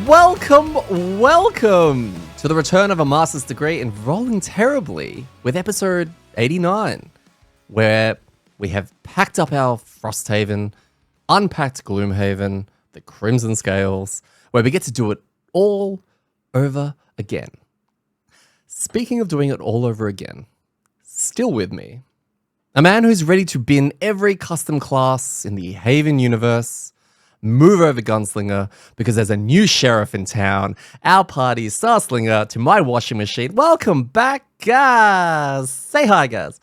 Welcome to the return of a master's degree in rolling terribly with episode 89, where we have packed up our Frosthaven, unpacked Gloomhaven, the Crimson Scales, where we get to do it all over again. Speaking of doing it all over again, still with me, a man who's ready to bin every custom class in the Haven universe, move over Gunslinger because there's a new sheriff in town, our party's Starslinger to my washing machine. Welcome back, Gaz. Say hi, Gaz.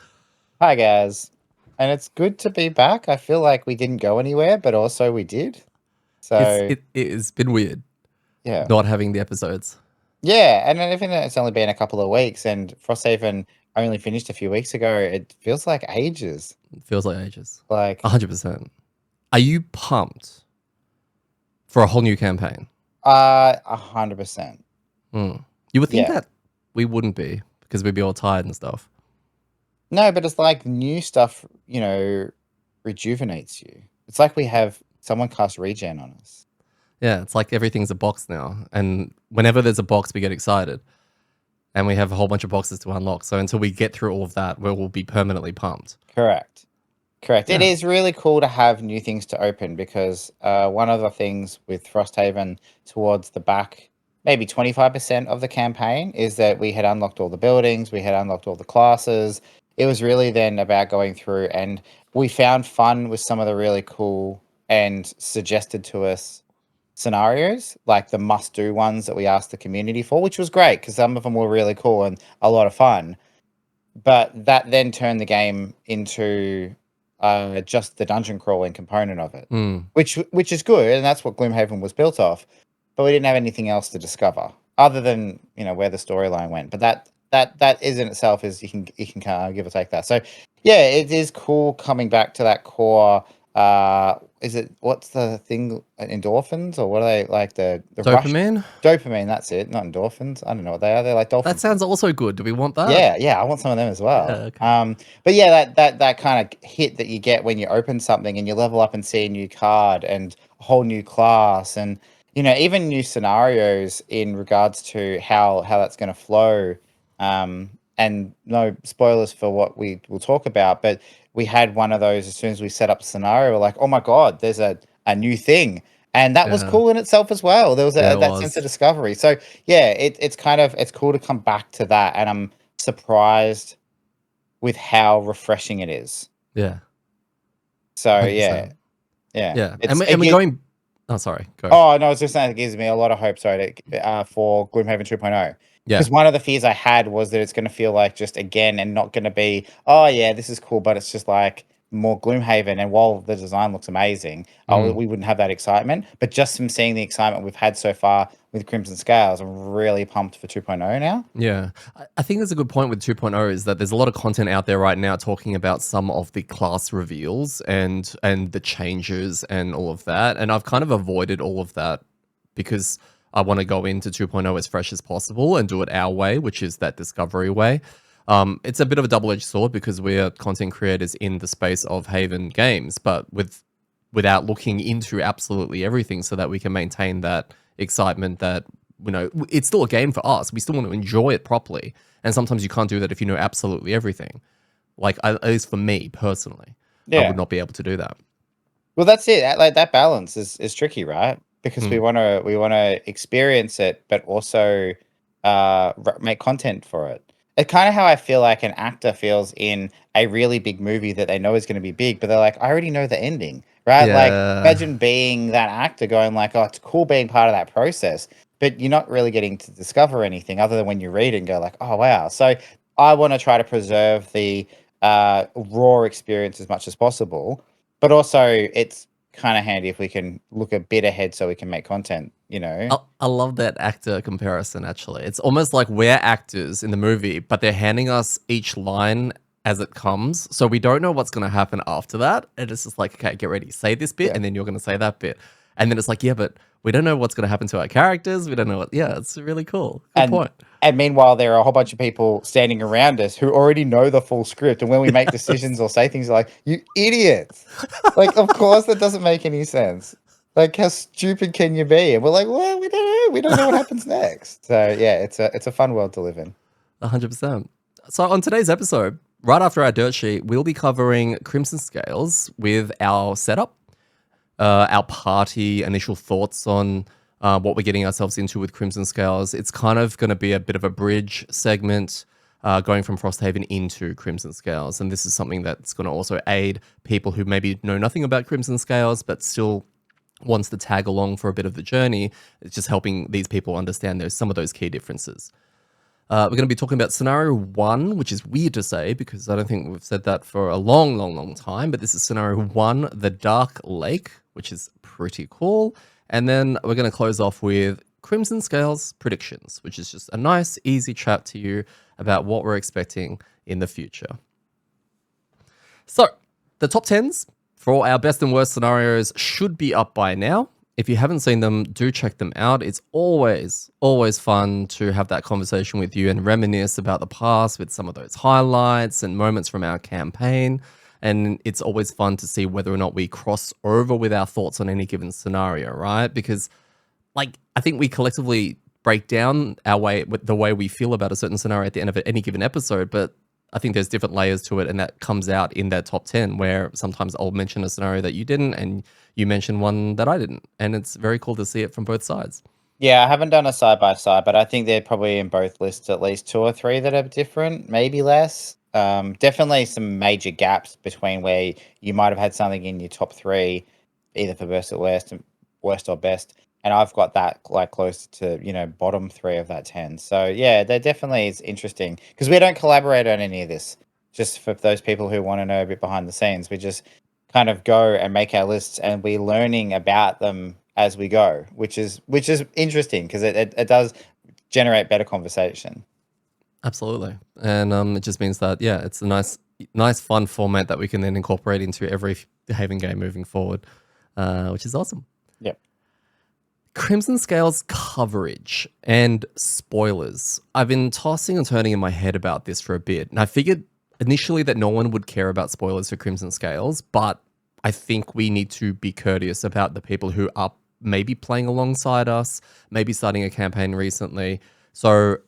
Hi, Gaz. And it's good to be back. I feel like we didn't go anywhere, but also we did. So It's been weird, yeah. not having the episodes. Yeah, and even though it's only been a couple of weeks and Frosthaven only finished a few weeks ago, it feels like ages. It feels like ages. Like 100%. Are you pumped for a whole new campaign? 100%. You would think that we wouldn't be because we'd be all tired and stuff. No, but it's like new stuff, rejuvenates you. It's like we have someone cast regen on us. Yeah, it's like everything's a box now. And whenever there's a box, we get excited. And we have a whole bunch of boxes to unlock. So until we get through all of that, we'll be permanently pumped. Correct. Yeah. It is really cool to have new things to open because one of the things with Frosthaven towards the back, maybe 25% of the campaign, is that we had unlocked all the buildings, we had unlocked all the classes. It was really then about going through, and we found fun with some of the really cool and suggested to us scenarios, like the must-do ones that we asked the community for, which was great because some of them were really cool and a lot of fun. But that then turned the game into just the dungeon crawling component of it, which is good, and that's what Gloomhaven was built off. But we didn't have anything else to discover other than where the storyline went. But that is in itself is you can kind of give or take that. So yeah, it is cool coming back to that core. What's the thing? Endorphins, or what are they like? The Dopamine? Dopamine, that's it. Not endorphins. I don't know what they are. They're like dolphins. That sounds also good. Do we want that? Yeah, I want some of them as well. Yeah, okay. But yeah, that kind of hit that you get when you open something and you level up and see a new card and a whole new class, and even new scenarios in regards to how that's going to flow. And no spoilers for what we will talk about, but we had one of those as soon as we set up a scenario. We're like, oh my god, there's a new thing, and that was cool in itself as well. There was that sense of discovery. So yeah, it's cool to come back to that, and I'm surprised with how refreshing it is. Yeah. So 100%. yeah. And we're going. Oh, sorry. Go. Oh no, I was just saying it gives me a lot of hope. Sorry, for Gloomhaven 2.0. Yeah. Because one of the fears I had was that it's going to feel like just again and not going to be, oh yeah, this is cool, but it's just like more Gloomhaven. And while the design looks amazing, we wouldn't have that excitement. But just from seeing the excitement we've had so far with Crimson Scales, I'm really pumped for 2.0 now. Yeah. I think there's a good point with 2.0 is that there's a lot of content out there right now talking about some of the class reveals and the changes and all of that. And I've kind of avoided all of that because I want to go into 2.0 as fresh as possible and do it our way, which is that discovery way. It's a bit of a double-edged sword because we're content creators in the space of Haven games, but without looking into absolutely everything so that we can maintain that excitement that, it's still a game for us. We still want to enjoy it properly. And sometimes you can't do that if you know absolutely everything. Like, at least for me personally, I would not be able to do that. Well, that's it. Like that balance is tricky, right? Because we want to experience it, but also make content for it. It's kind of how I feel like an actor feels in a really big movie that they know is going to be big, but they're like, I already know the ending, right? Yeah. Like, imagine being that actor going like, oh, it's cool being part of that process, but you're not really getting to discover anything other than when you read it and go like, oh, wow. So I want to try to preserve the raw experience as much as possible, but also it's kind of handy if we can look a bit ahead so we can make content, I love that actor comparison, actually. It's almost like we're actors in the movie, but they're handing us each line as it comes. So we don't know what's going to happen after that. And it's just like, okay, get ready. Say this bit, and then you're going to say that bit. And then it's like, yeah, but we don't know what's going to happen to our characters. We don't know what... Yeah, it's really cool. Good point. And meanwhile, there are a whole bunch of people standing around us who already know the full script. And when we make decisions or say things like, you idiots. Like, of course, that doesn't make any sense. Like, how stupid can you be? And we're like, well, we don't know. We don't know what happens next. So yeah, it's a fun world to live in. 100%. So on today's episode, right after our dirt sheet, we'll be covering Crimson Scales with our setup, our party initial thoughts on what we're getting ourselves into with Crimson Scales. It's kind of going to be a bit of a bridge segment going from Frosthaven into Crimson Scales. And this is something that's going to also aid people who maybe know nothing about Crimson Scales, but still wants to tag along for a bit of the journey. It's just helping these people understand there's some of those key differences. We're going to be talking about scenario 1, which is weird to say because I don't think we've said that for a long, long, long time. But this is scenario 1, the Dark Lake, which is pretty cool. And then we're going to close off with Crimson Scales predictions, which is just a nice, easy chat to you about what we're expecting in the future. So, the top 10s for all our best and worst scenarios should be up by now. If you haven't seen them, do check them out. It's always, always fun to have that conversation with you and reminisce about the past with some of those highlights and moments from our campaign. And it's always fun to see whether or not we cross over with our thoughts on any given scenario, right? Because, like, I think we collectively break down our way, the way we feel about a certain scenario at the end of any given episode, but I think there's different layers to it, and that comes out in that top 10, where sometimes I'll mention a scenario that you didn't, and you mention one that I didn't. And it's very cool to see it from both sides. Yeah, I haven't done a side by side, but I think they're probably in both lists at least 2 or 3 that are different, maybe less. Definitely some major gaps between where you might have had something in your top 3, either for worst or best, and I've got that like close to bottom 3 of that 10. So yeah, there definitely is interesting because we don't collaborate on any of this. Just for those people who want to know a bit behind the scenes, we just kind of go and make our lists, and we're learning about them as we go, which is interesting because it does generate better conversation. Absolutely. And it just means that, yeah, it's a nice, fun format that we can then incorporate into every Haven game moving forward, which is awesome. Yep. Crimson Scales coverage and spoilers. I've been tossing and turning in my head about this for a bit, and I figured initially that no one would care about spoilers for Crimson Scales, but I think we need to be courteous about the people who are maybe playing alongside us, maybe starting a campaign recently. So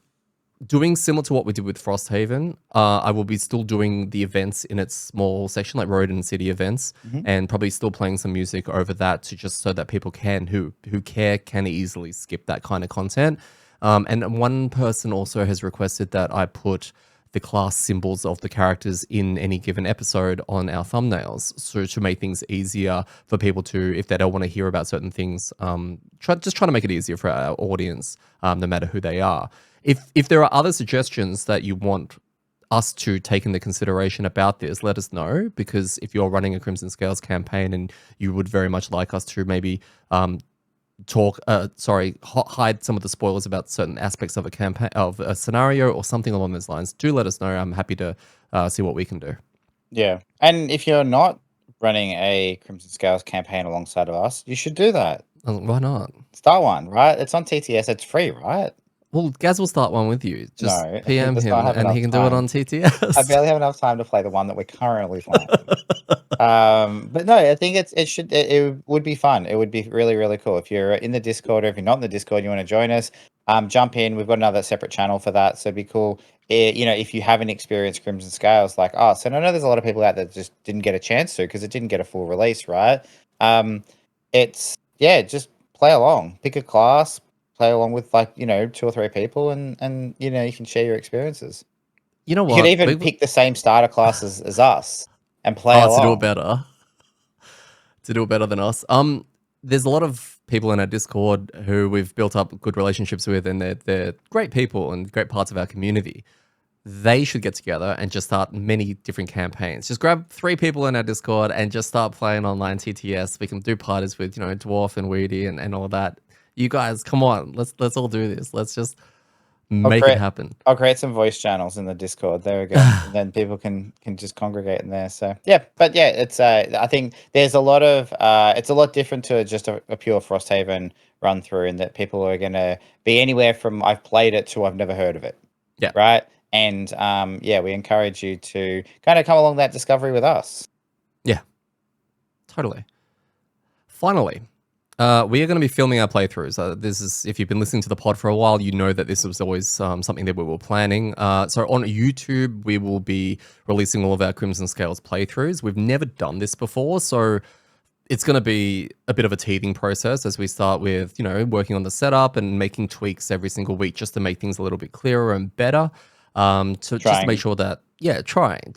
doing similar to what we did with Frosthaven, I will be still doing the events in its small section, like road and city events, and probably still playing some music over that to just so that people who care can easily skip that kind of content. And one person also has requested that I put the class symbols of the characters in any given episode on our thumbnails, so to make things easier for people to, if they don't want to hear about certain things, trying to make it easier for our audience, no matter who they are. If there are other suggestions that you want us to take into consideration about this, let us know, because if you're running a Crimson Scales campaign and you would very much like us to maybe hide some of the spoilers about certain aspects of a campaign, of a scenario or something along those lines, do let us know. I'm happy to see what we can do. Yeah, and if you're not running a Crimson Scales campaign alongside of us, you should do that. Why not? Start one, right? It's on TTS. It's free, right? Well, Gaz will start one with you. Just No, he PM does not him have and enough he can do it time. on TTS. I barely have enough time to play the one that we're currently playing. But no, I think it would be fun. It would be really, really cool. If you're in the Discord, or if you're not in the Discord, you want to join us, jump in. We've got another separate channel for that, so it'd be cool. If you haven't experienced Crimson Scales like us, and I know there's a lot of people out there that just didn't get a chance to because it didn't get a full release, right? Just play along, pick a class, play along with 2 or 3 people, and you can share your experiences. You know You could what? even pick the same starter classes as us and play To do it along. better. To do it better than us. There's a lot of people in our Discord who we've built up good relationships with, and they're great people and great parts of our community. They should get together and just start many different campaigns. Just grab 3 people in our Discord and just start playing online TTS. We can do parties with, Dwarf and Weedy and all that. You guys, come on, let's all do this. Let's just make it happen. I'll create some voice channels in the Discord. There we go. And then people can just congregate in there. So yeah, but yeah, it's I think there's a lot of it's a lot different to just a pure Frosthaven run through, in that people are gonna be anywhere from I've played it to I've never heard of it. Yeah. Right. And we encourage you to kind of come along that discovery with us. Yeah. Totally. Finally, We are going to be filming our playthroughs. This is, if you've been listening to the pod for a while, you know that this was always something that we were planning. So on YouTube, we will be releasing all of our Crimson Scales playthroughs. We've never done this before, so it's going to be a bit of a teething process as we start with, working on the setup and making tweaks every single week just to make things a little bit clearer and better. Just to make sure that, trying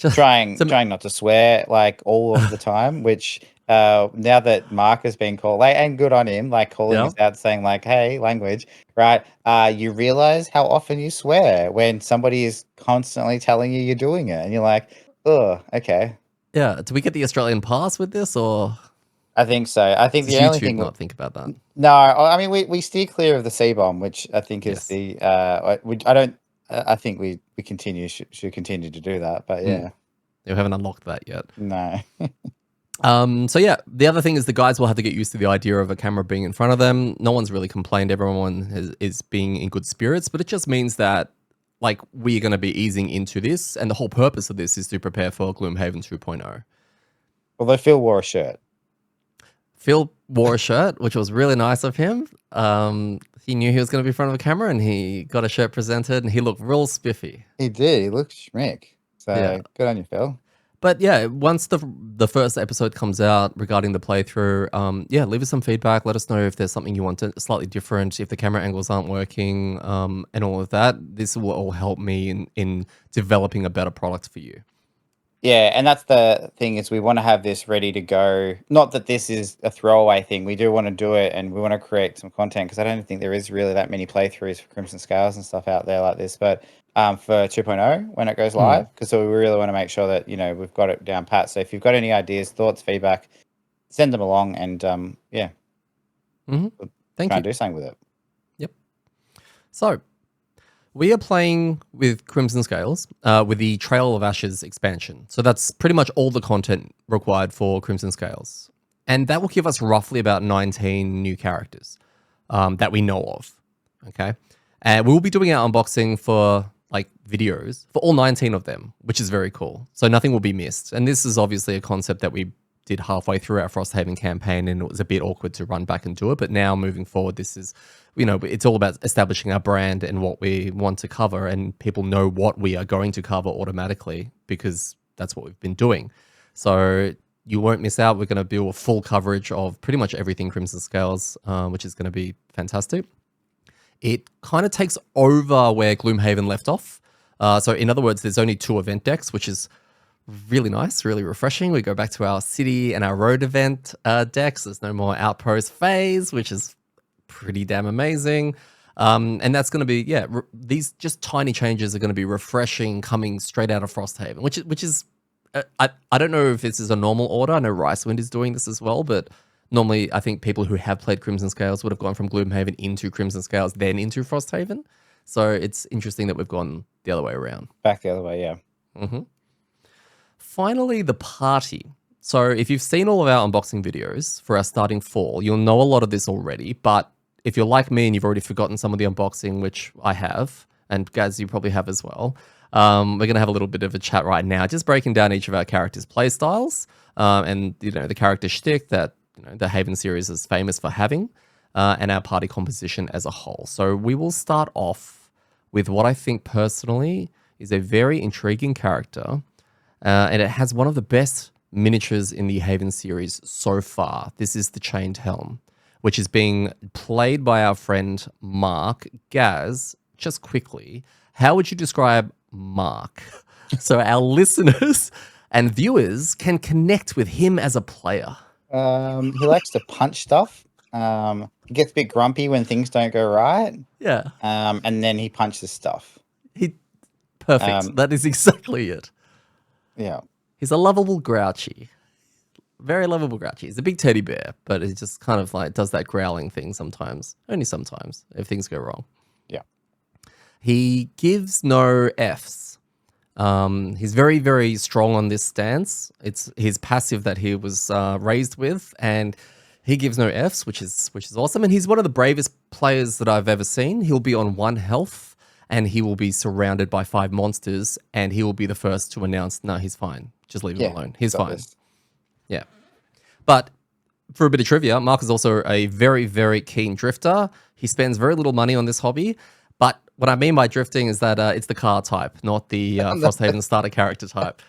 not to swear like all of the time, which now that Mark has been called, like, and good on him, like calling us out, saying like, "Hey, language," right? You realize how often you swear when somebody is constantly telling you you're doing it, and you're like, "Oh, okay." Yeah. Do we get the Australian pass with this, or I think so. I think does the only YouTube thing. not think about that? No, I mean we steer clear of the C bomb, which I think is Yes. the. I don't. I think we continue should continue to do that, but yeah. We haven't unlocked that yet. No. So yeah, the other thing is the guys will have to get used to the idea of a camera being in front of them. No one's really complained. Everyone is being in good spirits, but it just means that like we're going to be easing into this, and the whole purpose of this is to prepare for Gloomhaven 2.0. Although Phil wore a shirt. Phil wore a shirt, which was really nice of him. He knew he was going to be in front of a camera, and he got a shirt presented, and he looked real spiffy. He did. He looked schmick. So yeah. Good on you, Phil. But yeah, once the first episode comes out regarding the playthrough, leave us some feedback. Let us know if there's something you want to slightly different, if the camera angles aren't working, and all of that. This will all help me in developing a better product for you. Yeah, and that's the thing is we want to have this ready to go. Not that this is a throwaway thing. We do want to do it, and we want to create some content because I don't think there is really that many playthroughs for Crimson Scales and stuff out there like this. But for 2.0 when it goes live, because so we really want to make sure that we've got it down pat. So if you've got any ideas, thoughts, feedback, send them along, and we'll Thank try you. and do something with it. Yep. So we are playing with Crimson Scales with the Trail of Ashes expansion. So that's pretty much all the content required for Crimson Scales. And that will give us roughly about 19 new characters that we know of. Okay. And we'll be doing our unboxing for like videos for all 19 of them, which is very cool. So nothing will be missed. And this is obviously a concept that we did halfway through our Frosthaven campaign, and it was a bit awkward to run back and do it. But now moving forward, this is, it's all about establishing our brand and what we want to cover, and people know what we are going to cover automatically because that's what we've been doing. So you won't miss out. We're going to do a full coverage of pretty much everything Crimson Scales, which is going to be fantastic. It kind of takes over where Gloomhaven left off. So in other words, there's only 2 event decks, which is really nice, really refreshing. We go back to our city and our road event decks. There's no more outpost phase, which is pretty damn amazing. And that's going to be, these just tiny changes are going to be refreshing, coming straight out of Frosthaven, which is I don't know if this is a normal order. I know Ricewind is doing this as well, but normally I think people who have played Crimson Scales would have gone from Gloomhaven into Crimson Scales, then into Frosthaven. So it's interesting that we've gone the other way around. Back the other way, yeah. Mm-hmm. Finally, the party. So if you've seen all of our unboxing videos for our starting 4, you'll know a lot of this already. But if you're like me and you've already forgotten some of the unboxing, which I have, and Gaz, you probably have as well, we're going to have a little bit of a chat right now, just breaking down each of our characters' play styles and, the character shtick that the Haven series is famous for having, and our party composition as a whole. So we will start off with what I think personally is a very intriguing character, and it has one of the best miniatures in the Haven series so far. This is the Chained Helm, which is being played by our friend Mark. Gaz, just quickly, how would you describe Mark so our listeners and viewers can connect with him as a player? He likes to punch stuff. He gets a bit grumpy when things don't go right. Yeah. And then he punches stuff. Perfect. That is exactly it. Yeah. He's a lovable grouchy. Very lovable grouchy. He's a big teddy bear, but he just kind of like does that growling thing sometimes. Only sometimes, if things go wrong. Yeah. He gives no Fs. He's very, very strong on this stance. It's his passive that he was raised with, and he gives no Fs, which is awesome. And he's one of the bravest players that I've ever seen. He'll be on 1 health, and he will be surrounded by 5 monsters, and he will be the first to announce, no, he's fine. Just leave him alone. He's fine. Yeah. But For a bit of trivia, Mark is also a very, very keen drifter. He spends very little money on this hobby. But what I mean by drifting is that it's the car type, not the Frosthaven starter character type.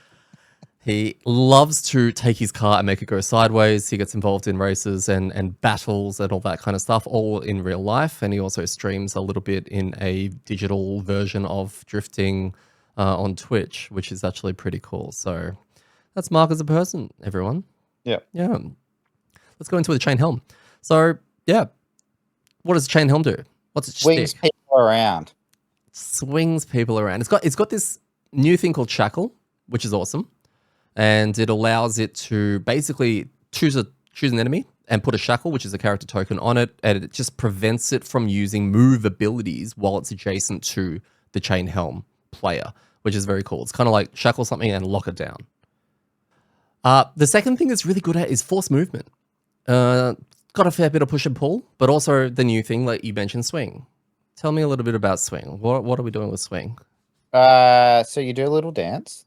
He loves to take his car and make it go sideways. He gets involved in races and battles and all that kind of stuff, all in real life. And he also streams a little bit in a digital version of drifting on Twitch, which is actually pretty cool. So that's Mark as a person, everyone. Yeah. Yeah. Let's go into the chain helm. So, yeah. What does chain helm do? What's its Swings shtick? people around. Swings people around. It's got this new thing called shackle, which is awesome. And it allows it to basically choose an enemy and put a shackle, which is a character token, on it, and it just prevents it from using move abilities while it's adjacent to the chain helm player, which is very cool. It's kind of like shackle something and lock it down. The second thing it's really good at is force movement. Got a fair bit of push and pull, but also the new thing, like you mentioned, swing. Tell me a little bit about swing. What are we doing with swing? So you do a little dance,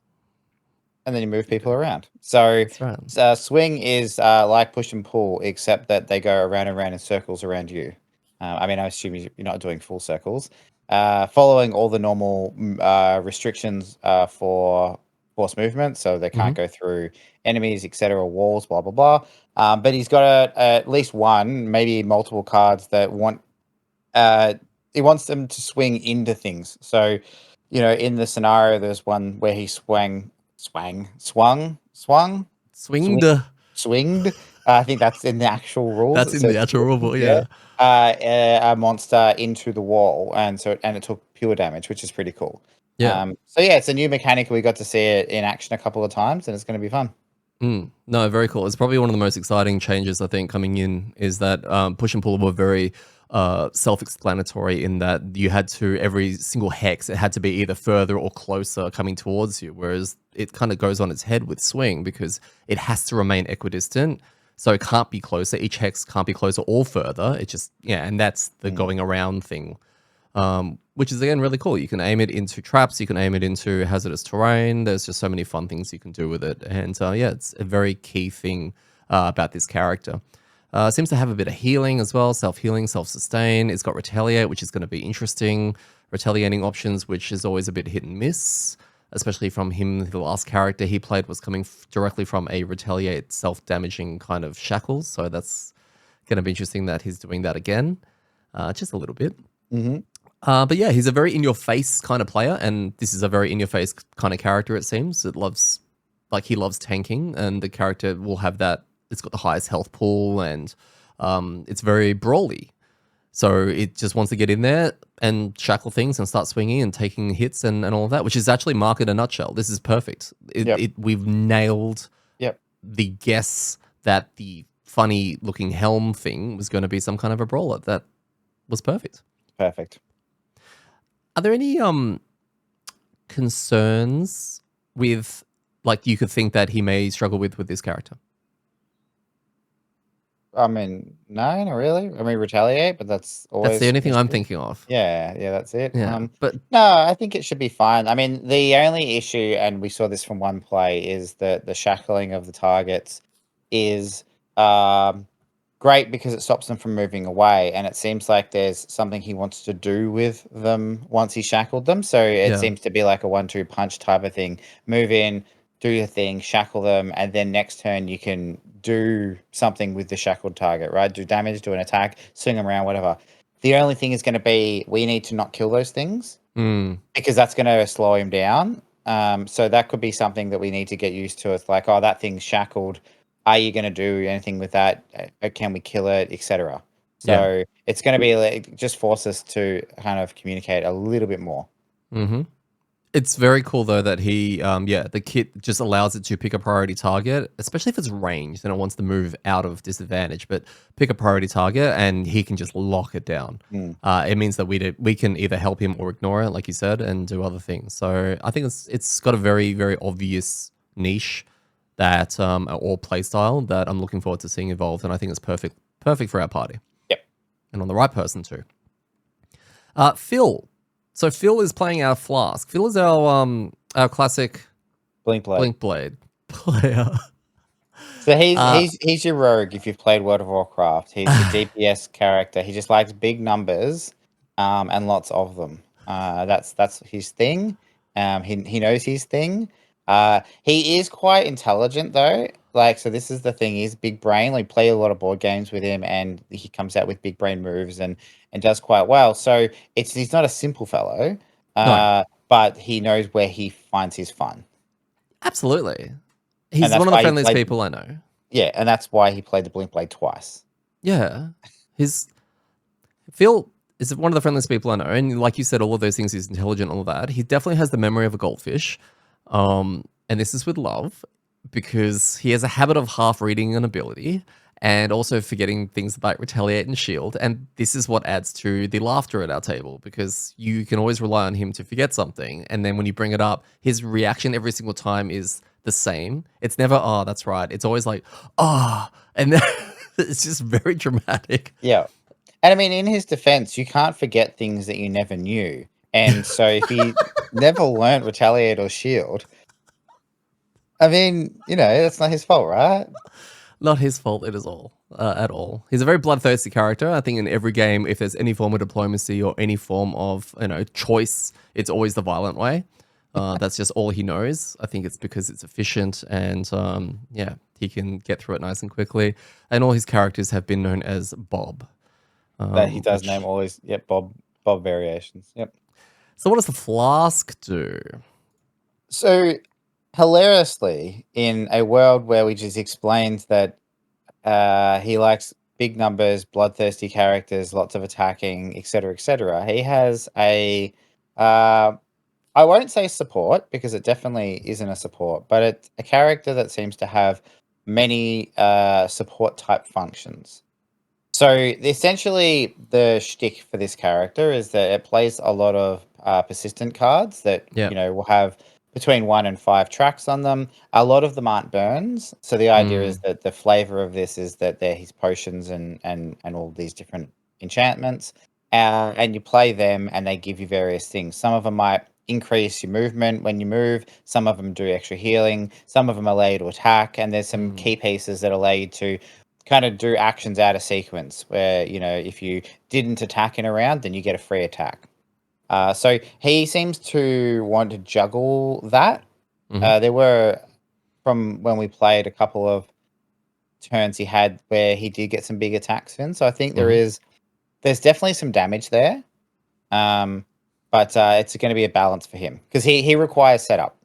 and then you move people around. So That's right. swing is like push and pull, except that they go around and around in circles around you. I mean, I assume you're not doing full circles. Following all the normal restrictions for force movement, so they can't go through enemies, etc., walls, blah blah blah. But he's got at least one, maybe multiple cards that want. He wants them to swing into things. So, in the scenario, there's one where he swung, Swinged. swinged. I think that's in the actual rules. That's in the actual rule book, yeah. A monster into the wall, and it took pure damage, which is pretty cool. Yeah. So yeah, it's a new mechanic. We got to see it in action a couple of times, and it's going to be fun. No, very cool. It's probably one of the most exciting changes I think coming in is that push and pull were very self-explanatory in that you had to, every single hex, it had to be either further or closer coming towards you, whereas it kind of goes on its head with swing because it has to remain equidistant. So it can't be closer. Each hex can't be closer or further. It just, yeah, and that's the going around thing, which is, again, really cool. You can aim it into traps. You can aim it into hazardous terrain. There's just so many fun things you can do with it. And yeah, it's a very key thing about this character. Seems to have a bit of healing as well, self-healing, self-sustain. It's got retaliate, which is going to be interesting. Retaliating options, which is always a bit hit and miss, especially from him. The last character he played was coming directly from a retaliate self-damaging kind of shackles. So that's going to be interesting that he's doing that again, just a little bit. But yeah, he's a very in-your-face kind of player, and this is a very in-your-face kind of character, it seems. He loves tanking, and the character will have that. It's got the highest health pool, and it's very brawly. So it just wants to get in there and shackle things and start swinging and taking hits and all of that, which is actually Mark in a nutshell. This is perfect. We've nailed the guess that the funny-looking helm thing was going to be some kind of a brawler. That was perfect. Perfect. Are there any concerns with, like, you could think that he may struggle with this character? I mean, no, not really. I mean, retaliate, but that's always That's the only thing an I'm issue. thinking of. Yeah, that's it. Yeah, but No, I think it should be fine. I mean, the only issue, and we saw this from one play, is that the shackling of the targets is great because it stops them from moving away, and it seems like there's something he wants to do with them once he shackled them. So it seems to be like a 1-2 punch type of thing. Move in, do your thing, shackle them, and then next turn you can do something with the shackled target, right? Do damage, do an attack, swing them around, whatever. The only thing is going to be we need to not kill those things because that's going to slow him down. So that could be something that we need to get used to. It's like, oh, that thing's shackled. Are you going to do anything with that? Can we kill it, etc.? So it's going to be like, just force us to kind of communicate a little bit more. It's very cool though that he, the kit just allows it to pick a priority target, especially if it's ranged and it wants to move out of disadvantage. But pick a priority target and he can just lock it down. It means that we can either help him or ignore it, like you said, and do other things. So I think it's got a very, very obvious niche that or play style that I'm looking forward to seeing evolved, and I think it's perfect for our party. Yep, and on the right person too. Phil. So Phil is playing our Flask. Phil is our classic Blink Blade player. So Uh, he's your rogue if you've played World of Warcraft. He's your DPS character. He just likes big numbers, and lots of them. That's his thing. He knows his thing. He is quite intelligent though. Like, so this is the thing. He's big brain. We play a lot of board games with him, and he comes out with big brain moves and does quite well. So he's not a simple fellow. no, But he knows where he finds his fun, absolutely. and He's that's one of the why he friendliest played. people I know. Yeah, and that's why he played the Blink Blade twice. Yeah. His Phil is one of the friendliest people I know. And like you said, all of those things, he's intelligent, all that. He definitely has the memory of a goldfish. And this is with love because he has a habit of half reading an ability and also forgetting things like retaliate and shield. And this is what adds to the laughter at our table because you can always rely on him to forget something. And then when you bring it up, his reaction every single time is the same. It's never, oh, that's right. It's always like, oh, and then it's just very dramatic. Yeah. And I mean, in his defense, you can't forget things that you never knew. And so if he never learned retaliate or shield, I mean, that's not his fault, right? Not his fault it is all at all. He's a very bloodthirsty character. I think in every game, if there's any form of diplomacy or any form of choice, it's always the violent way. That's just all he knows. I think it's because it's efficient and yeah, he can get through it nice and quickly. And all his characters have been known as Bob. That he does name Which always, yep, Bob variations. Yep. so what does the flask do? So hilariously, in a world where we just explained that he likes big numbers, bloodthirsty characters, lots of attacking, etc., etc., he has a uh, I won't say support because it definitely isn't a support, but it's a character that seems to have many support type functions. So essentially, the shtick for this character is that it plays a lot of persistent cards that Yeah. will have between 1 and 5 tracks on them. A lot of them aren't burns. So the idea is Mm, that the flavor of this is that they're his potions and all these different enchantments, and you play them, and they give you various things. Some of them might increase your movement when you move. Some of them do extra healing. Some of them allow you to attack, and there's some mm, key pieces that allow you to kind of do actions out of sequence where if you didn't attack in a round, then you get a free attack. So he seems to want to juggle that. hmm There were, from when we played, a couple of turns he had where he did get some big attacks in. So I think hmm there's definitely some damage there. Um, but it's going to be a balance for him because he requires setup.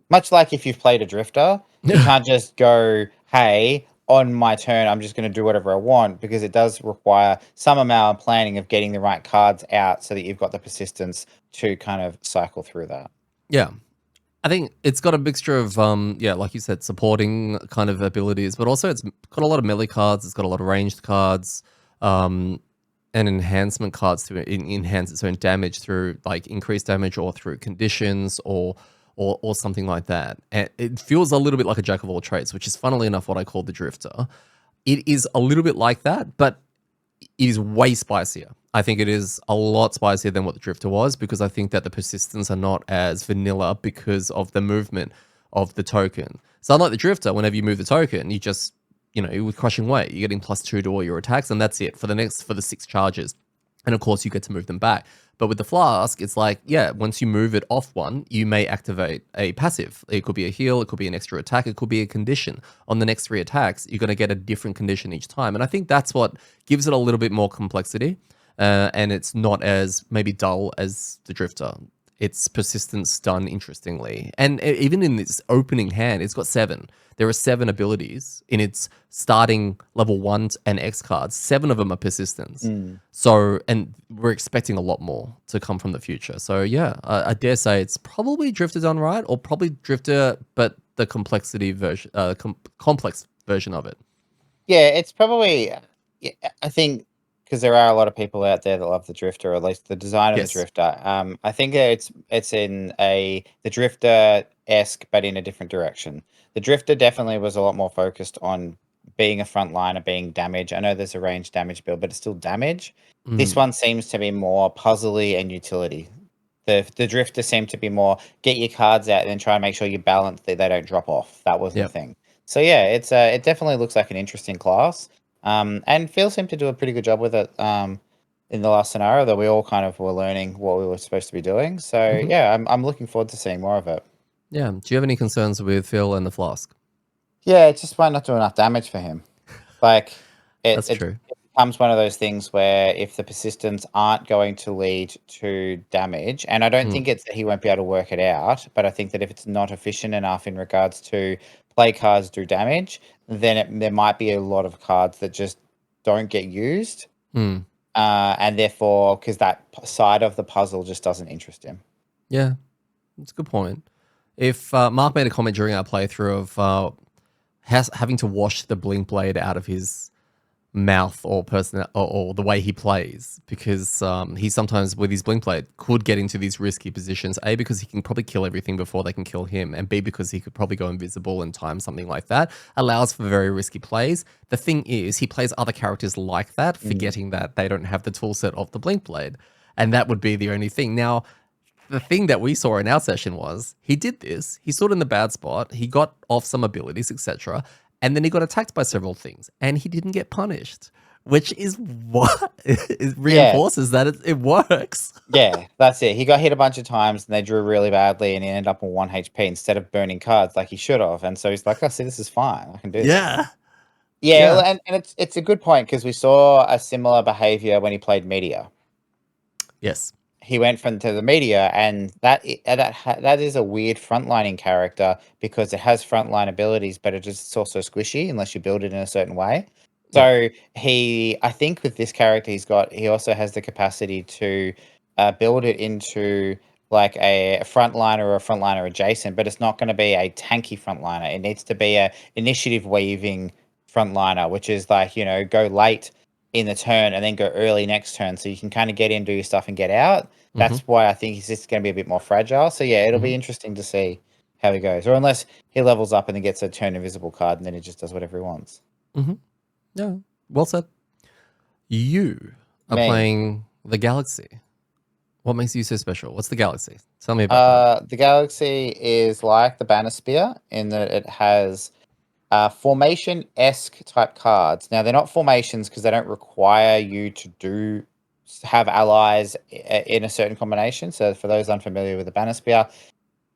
Much like if you've played a drifter, you can't just go, hey, on my turn, I'm just going to do whatever I want because it does require some amount of planning of getting the right cards out so that you've got the persistence to kind of cycle through that. Yeah. I think it's got a mixture of yeah, like you said, supporting kind of abilities, but also it's got a lot of melee cards, it's got a lot of ranged cards, um, and enhancement cards to enhance its own damage through like increased damage or through conditions or something like that. And it feels a little bit like a jack of all trades, which is funnily enough what I call the drifter. It is a little bit like that, but it is way spicier. I think it is a lot spicier than what the Drifter was because I think that the persistence are not as vanilla because of the movement of the token. So unlike the Drifter, whenever you move the token, you just, with crushing weight, you're getting +2 to all your attacks, and that's it for the 6 charges. And of course, you get to move them back. But with the flask, it's like, yeah, once you move it off one, you may activate a passive. It could be a heal, it could be an extra attack, it could be a condition. On the next 3 attacks, you're going to get a different condition each time. And I think that's what gives it a little bit more complexity. And it's not as maybe dull as the Drifter. Its persistence done interestingly. And even in its opening hand, it's got 7. There are 7 abilities in its starting level 1 and X cards. 7 of them are persistence. Mm. So, and we're expecting a lot more to come from the future. So, yeah, I dare say it's probably Drifter done right, or probably Drifter, but the complexity version, complex version of it. Yeah, it's probably, yeah, I think, because there are a lot of people out there that love the Drifter, or at least the design of the Yes. Drifter. I think it's in the Drifter esque, but in a different direction. The Drifter definitely was a lot more focused on being a frontliner, being damage. I know there's a range damage build, but it's still damage. This Mm, one seems to be more puzzly and utility. The Drifter seemed to be more get your cards out and then try and make sure you balance that they don't drop off. That was the yep. thing. So yeah, it definitely looks like an interesting class. And Phil seemed to do a pretty good job with it. In the last scenario, that we all kind of were learning what we were supposed to be doing. So Hmm. yeah, I'm looking forward to seeing more of it. Yeah. Do you have any concerns with Phil and the flask? Yeah, it just might not do enough damage for him. Like That's true. it becomes one of those things where if the persistents aren't going to lead to damage, and I don't Mm. think it's that he won't be able to work it out, but I think that if it's not efficient enough in regards to play cards do damage, then there might be a lot of cards that just don't get used, Mm. and therefore because that side of the puzzle just doesn't interest him. Yeah, that's a good point. If Mark made a comment during our playthrough of having to wash the blink blade out of his mouth or person or the way he plays because he sometimes with his blink blade could get into these risky positions, A, because he can probably kill everything before they can kill him, and B, because he could probably go invisible and time something like that allows for very risky plays. The thing is he plays other characters like that, Mm. forgetting that they don't have the tool set of the blink blade, and that would be the only thing. Now the thing that we saw in our session was he did this, he stood in the bad spot, he got off some abilities, etc. And then he got attacked by several things and he didn't get punished, which is what it Yeah, reinforces that it works. yeah, that's it. He got hit a bunch of times and they drew really badly and he ended up on 1 HP instead of burning cards like he should have. And so he's like, "Oh, see, this is fine. I can do this." Yeah. Yeah, Yeah. well, and it's a good point because we saw a similar behavior when he played Meteor. Yes. He went from to the Meteor, and that is a weird frontlining character because it has frontline abilities, but it's also squishy unless you build it in a certain way. Yep. So I think with this character, he also has the capacity to build it into like a frontliner or a frontliner adjacent, but it's not going to be a tanky frontliner. It needs to be a initiative weaving frontliner, which is like go late in the turn and then go early next turn, so you can kind of get in, do your stuff, and get out. Mm-hmm. That's why I think he's just going to be a bit more fragile. So yeah, it'll Mm-hmm. be interesting to see how he goes, or unless he levels up and then gets a turn invisible card, and then he just does whatever he wants. Mm-hmm. Yeah. Well said. You are Me, playing the Galaxy. What makes you so special? What's the Galaxy? Tell me about that. the Galaxy is like the Banisphere in that it has formation-esque type cards. Now they're not formations because they don't require you to have allies in a certain combination. So for those unfamiliar with the Banisphere,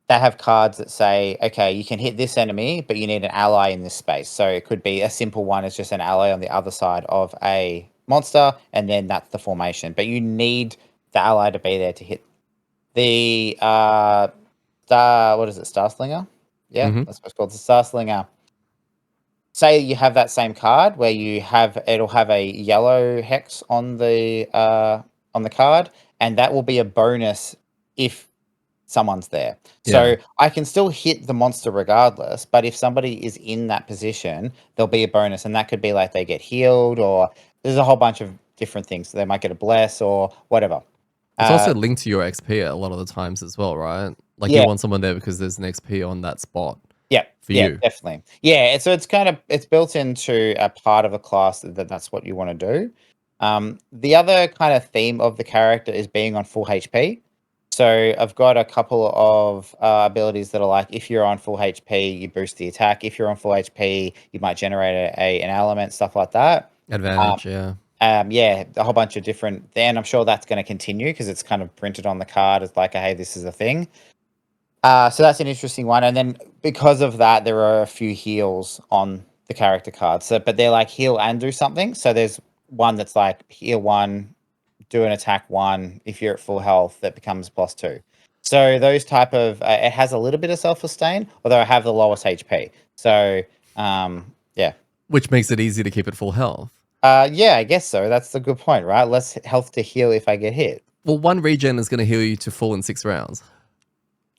they have cards that say, okay, you can hit this enemy, but you need an ally in this space. So it could be a simple one is just an ally on the other side of a monster, and then that's the formation. But you need the ally to be there to hit the what is it, Starslinger? Yeah, Mm-hmm. that's what it's called, the Starslinger. Say you have that same card where it'll have a yellow hex on the card, and that will be a bonus if someone's there. Yeah. So I can still hit the monster regardless, but if somebody is in that position, there'll be a bonus, and that could be like they get healed, or there's a whole bunch of different things. So they might get a bless or whatever. It's also Uh, linked to your XP a lot of the times as well, right? Like you yeah, want someone there because there's an XP on that spot yeah, for yeah, you. definitely. Yeah, so it's built into a part of a class that's what you want to do. The other kind of theme of the character is being on full HP. So I've got a couple of abilities that are like if you're on full HP, you boost the attack. If you're on full HP, you might generate an element, stuff like that. Um, Advantage, yeah. yeah, a whole bunch of different. Then I'm sure that's going to continue because it's kind of printed on the card as like, hey, this is a thing. So that's an interesting one, and then because of that, there are a few heals on the character cards. So, but they're like heal and do something. So there's one that's like heal one, do an attack one. If you're at full health, that becomes +2. So those type of it has a little bit of self sustain, although I have the lowest HP. So yeah, Which makes it easy to keep it full health. yeah, I guess so. That's the good point, right? Less health to heal if I get hit. Well, one regen is going to heal you to full in 6 rounds.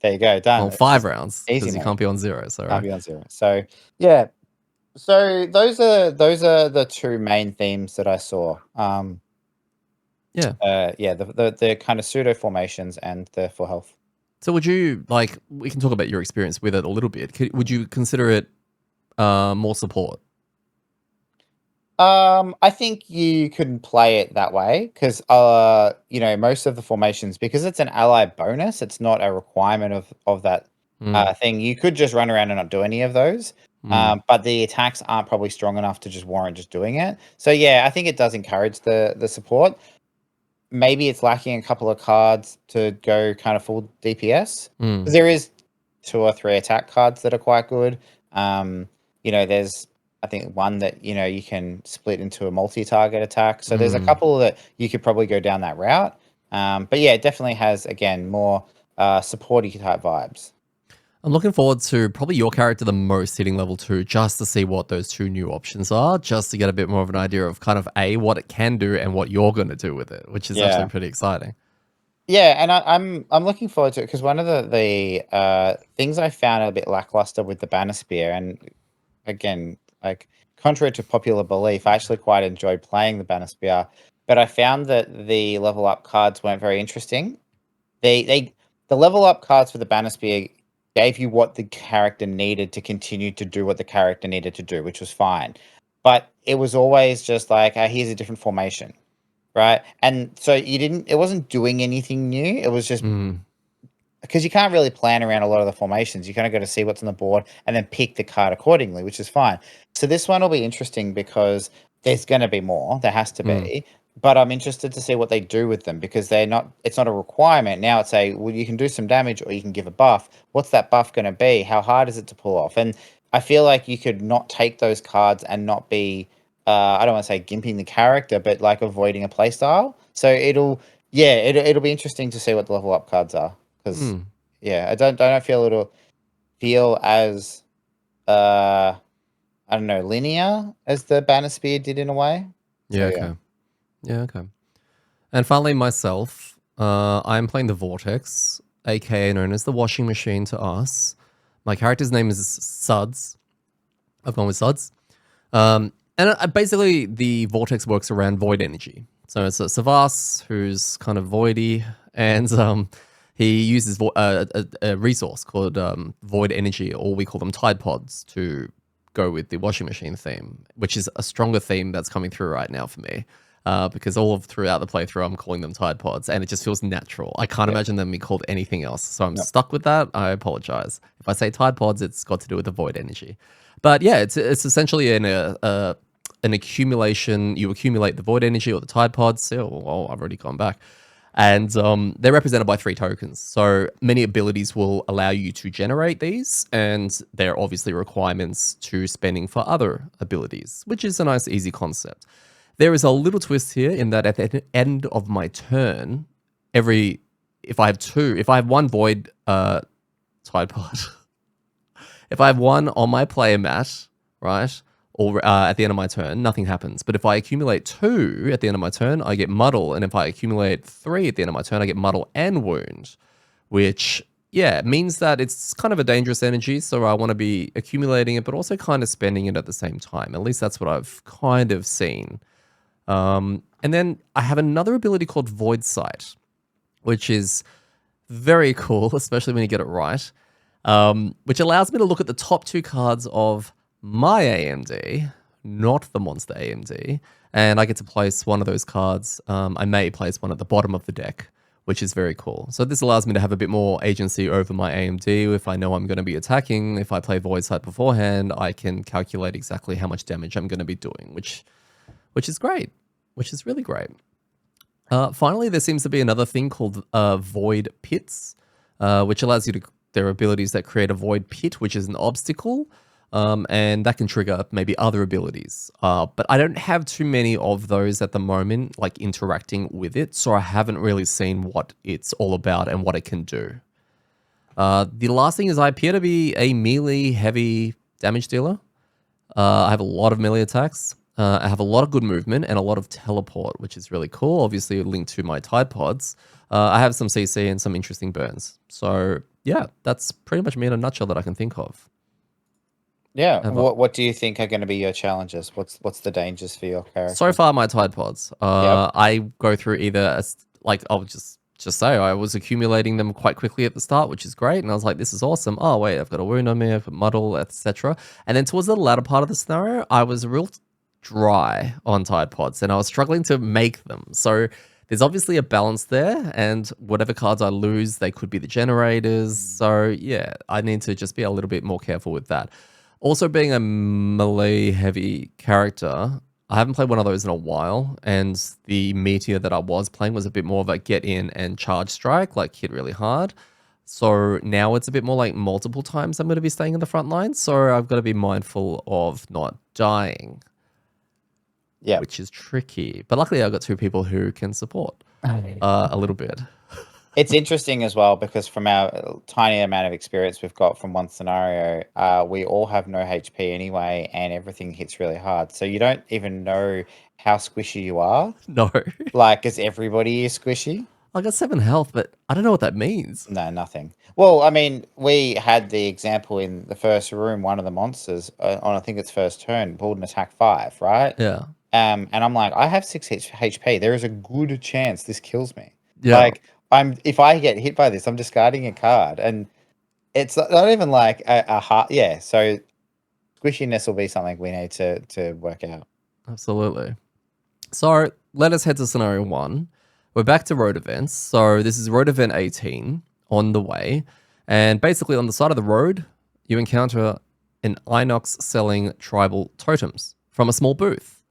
There you go, Well, done. 5 rounds Easy because you mode. can't be on zero. So Can't right. be on zero. So yeah, so those are the two main themes that I saw. Yeah. Yeah, the kind of pseudo formations and the full health. So would you like? We can talk about your experience with it a little bit. Would you consider it more support? I think you can play it that way because most of the formations, because it's an ally bonus, it's not a requirement of that Mm, thing. You could just run around and not do any of those. But the attacks aren't probably strong enough to just warrant just doing it. So yeah, I think it does encourage the support. Maybe it's lacking a couple of cards to go kind of full DPS. Mm. There is 2 or 3 attack cards that are quite good. There's I think one that you can split into a multi-target attack. So there's a couple that you could probably go down that route. But yeah, it definitely has again more supporty type vibes. I'm looking forward to probably your character the most hitting level 2, just to see what those 2 new options are, just to get a bit more of an idea of kind of what it can do and what you're going to do with it, which is actually Yeah. pretty exciting. Yeah, and I'm looking forward to it because one of the things I found a bit lackluster with the Banner Spear, and again, like contrary to popular belief, I actually quite enjoyed playing the Banner Spear, but I found that the level up cards weren't very interesting. The level up cards for the Banner Spear gave you what the character needed to continue to do what the character needed to do, which was fine. But it was always just like, here's a different formation, right? And so it wasn't doing anything new. It was just Mm. because you can't really plan around a lot of the formations. You kind of got to see what's on the board and then pick the card accordingly, which is fine. So this one will be interesting because there's going to be more. There has to Mm. be. But I'm interested to see what they do with them because it's not a requirement. Now it's well, you can do some damage or you can give a buff. What's that buff going to be? How hard is it to pull off? And I feel like you could not take those cards and not be, I don't want to say gimping the character, but like avoiding a playstyle. So it'll be interesting to see what the level up cards are. Because Mm. yeah, I don't feel it'll feel as I don't know, linear as the Banner Spear did in a way. So Yeah, yeah. okay. Yeah, okay. And finally, myself, I'm playing the Vortex, aka known as the washing machine to us. My character's name is Suds. I've gone with Suds. And basically, the Vortex works around void energy. So it's a Savas who's kind of voidy, and he uses a resource called void energy, or we call them Tide Pods, to go with the washing machine theme, which is a stronger theme that's coming through right now for me. Because throughout the playthrough, I'm calling them Tide Pods, and it just feels natural. I can't imagine them being called anything else, so I'm stuck with that. I apologize. If I say Tide Pods, it's got to do with the void energy. But yeah, it's essentially an accumulation. You accumulate the void energy or the Tide Pods. Oh, I've already gone back. And they're represented by 3 tokens. So many abilities will allow you to generate these, and there are obviously requirements to spending for other abilities, which is a nice, easy concept. There is a little twist here in that at the end of my turn, if I have one void Tide Pod, if I have one on my player mat, right, or at the end of my turn, nothing happens. But if I accumulate 2 at the end of my turn, I get Muddle. And if I accumulate 3 at the end of my turn, I get Muddle and Wound, which, yeah, means that it's kind of a dangerous energy. So I want to be accumulating it, but also kind of spending it at the same time. At least that's what I've kind of seen. And then I have another ability called Void Sight, which is very cool, especially when you get it right, which allows me to look at the top 2 cards of my AMD, not the monster AMD, and I get to place one of those cards. I may place one at the bottom of the deck, which is very cool. So this allows me to have a bit more agency over my AMD. If I know I'm going to be attacking, if I play Void Sight beforehand, I can calculate exactly how much damage I'm going to be doing, which is great, which is really great. Finally, there seems to be another thing called Void Pits, which allows you to. There are abilities that create a void pit, which is an obstacle, and that can trigger maybe other abilities. But I don't have too many of those at the moment, like interacting with it, so I haven't really seen what it's all about and what it can do. The last thing is I appear to be a melee heavy damage dealer. I have a lot of melee attacks. I have a lot of good movement and a lot of teleport, which is really cool. Obviously, linked to my Tide Pods. I have some CC and some interesting burns. So yeah, that's pretty much me in a nutshell that I can think of. Yeah. What do you think are going to be your challenges? What's the dangers for your character? So far, my Tide Pods. I go through either I'll just say I was accumulating them quite quickly at the start, which is great, and I was like, this is awesome. Oh wait, I've got a wound on me, I've got muddle, etc. And then towards the latter part of the scenario, I was real dry on Tide Pods, and I was struggling to make them. So there's obviously a balance there, and whatever cards I lose, they could be the generators. So yeah, I need to just be a little bit more careful with that. Also, being a melee heavy character, I haven't played one of those in a while, and the meteor that I was playing was a bit more of a get in and charge strike, like hit really hard. So now it's a bit more like multiple times I'm going to be staying in the front line, so I've got to be mindful of not dying, Yeah. which is tricky. But luckily, I've got two people who can support a little bit. It's interesting as well because from our tiny amount of experience we've got from one scenario, we all have no HP anyway, and everything hits really hard. So you don't even know how squishy you are. No, Like, is everybody squishy? I got 7 health, but I don't know what that means. No, nothing. Well, I mean, we had the example in the first room. One of the monsters on I think its first turn pulled an attack 5, right? Yeah, And I'm like, I have 6 HP. There is a good chance this kills me. yeah, Like, if I get hit by this, I'm discarding a card, and it's not even like a hard. Yeah, so squishiness will be something we need to work out. absolutely. So let us head to scenario 1. We're back to road events. So this is road event 18 on the way. And basically on the side of the road, you encounter an Inox selling tribal totems from a small booth.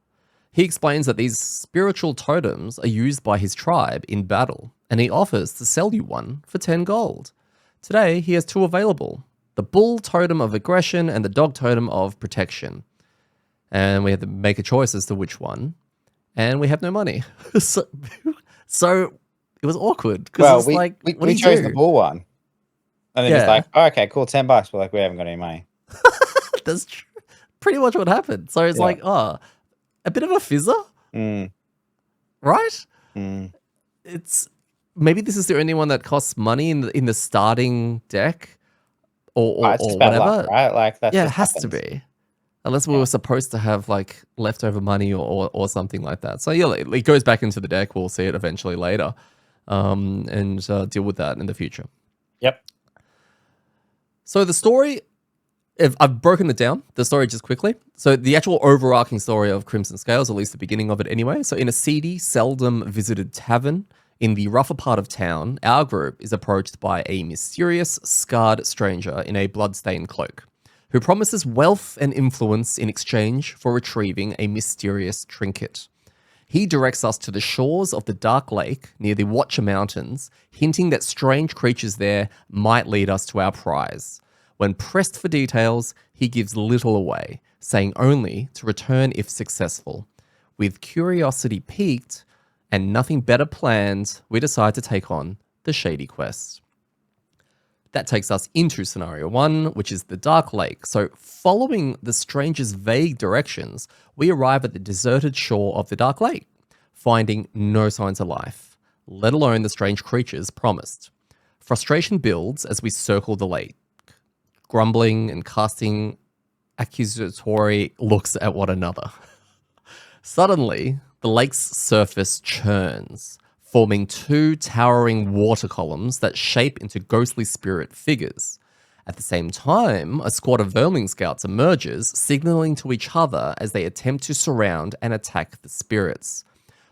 He explains that these spiritual totems are used by his tribe in battle, and he offers to sell you one for 10 gold. Today, he has 2 available, the bull totem of aggression and the dog totem of protection. And we have to make a choice as to which one. And we have no money. so it was awkward because Well, it's like, what do we you chose the do? bull one, and then he's Yeah, like, oh, okay, cool, $10. We're like, we haven't got any money. that's pretty much what happened. So it's Yeah. like, oh, a bit of a fizzer, Mm, right? mm. It's maybe this is the only one that costs money in the starting deck or, It's just or bad luck, whatever. right? Like that Yeah, it just has to happens. be. Unless we Yeah. were supposed to have like leftover money or something like that. So yeah, it goes back into the deck. We'll see it eventually later, and deal with that in the future. Yep. So the story, if I've broken it down, the story just quickly. So the actual overarching story of Crimson Scales, at least the beginning of it anyway. So in a seedy, seldom visited tavern in the rougher part of town, our group is approached by a mysterious, scarred stranger in a bloodstained cloak, who promises wealth and influence in exchange for retrieving a mysterious trinket. He directs us to the shores of the Dark Lake near the Watcher Mountains, hinting that strange creatures there might lead us to our prize. When pressed for details, he gives little away, saying only to return if successful. With curiosity piqued and nothing better planned, we decide to take on the shady quest. That takes us into scenario 1, which is the Dark Lake. So, following the stranger's vague directions, we arrive at the deserted shore of the Dark Lake, finding no signs of life, let alone the strange creatures promised. Frustration builds as we circle the lake, grumbling and casting accusatory looks at one another. Suddenly, the lake's surface churns, forming 2 towering water columns that shape into ghostly spirit figures. At the same time, a squad of vermin scouts emerges, signaling to each other as they attempt to surround and attack the spirits.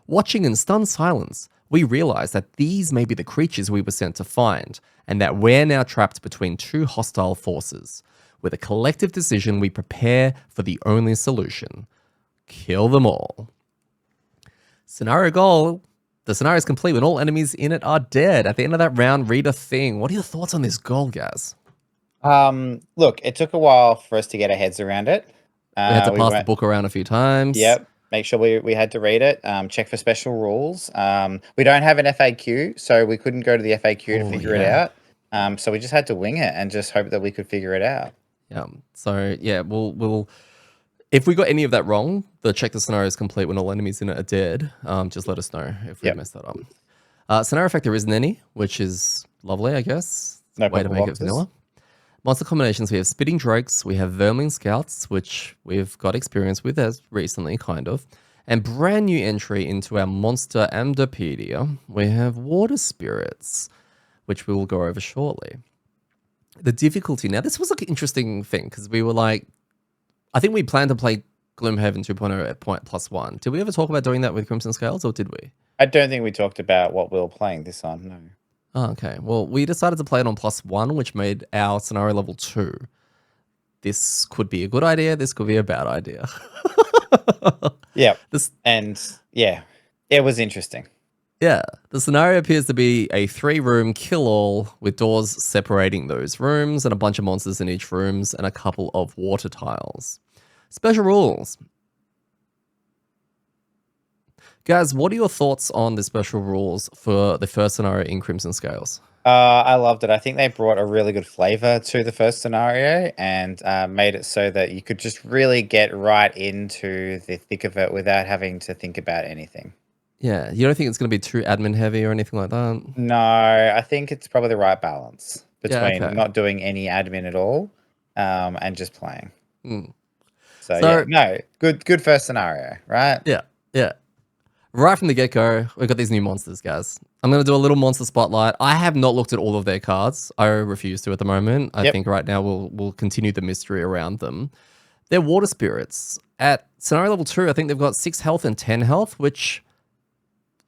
Watching in stunned silence, we realize that these may be the creatures we were sent to find, and that we're now trapped between 2 hostile forces. With a collective decision, we prepare for the only solution: kill them all. Scenario goal. The scenario is complete when all enemies in it are dead. At the end of that round, read a thing. What are your thoughts on this goal, Gaz? Look, it took a while for us to get our heads around it. We had to We pass the went, book around a few times. yep. Make sure we had to read it. Check for special rules. We don't have an FAQ, so we couldn't go to the FAQ to Oh, figure it yeah. out. So we just had to wing it and just hope that we could figure it out. Yeah. So, yeah, we'll if we got any of that wrong, the check the scenario is complete when all enemies in it are dead. Just let us know if we Yep. messed that up. Scenario effect, there isn't any, which is lovely, I guess. No Way to purple make it boxes. vanilla. Monster combinations, we have Spitting Drakes, we have Vermling Scouts, which we've got experience with as recently, kind of. And brand new entry into our monster amDirtpedia, we have Water Spirits, which we will go over shortly. The difficulty, now this was like an interesting thing, because we were like, I think we planned to play Gloomhaven 2.0 at +1. Did we ever talk about doing that with Crimson Scales, or did we? I don't think we talked about what we were playing this on. No. Oh, okay. Well, we decided to play it on +1, which made our scenario level 2. this could be a good idea, this could be a bad idea. Yeah. This, And yeah, it was interesting. yeah, the scenario appears to be a 3-room kill-all with doors separating those rooms and a bunch of monsters in each rooms and a couple of water tiles. Special rules. Gaz, what are your thoughts on the special rules for the first scenario in Crimson Scales? I loved it. I think they brought a really good flavor to the first scenario and made it so that you could just really get right into the thick of it without having to think about anything. Yeah, you don't think it's going to be too admin heavy or anything like that? No, I think it's probably the right balance Yeah, between okay. not doing any admin at all and just playing. Mm. So yeah, So, no, good first scenario, right? yeah, yeah. Right from the get-go, we've got these new monsters, guys. I'm going to do a little monster spotlight. I have not looked at all of their cards. I refuse to at the moment. I Yep. think right now we'll continue the mystery around them. They're water spirits. At scenario level 2, I think they've got 6 health and 10 health, which,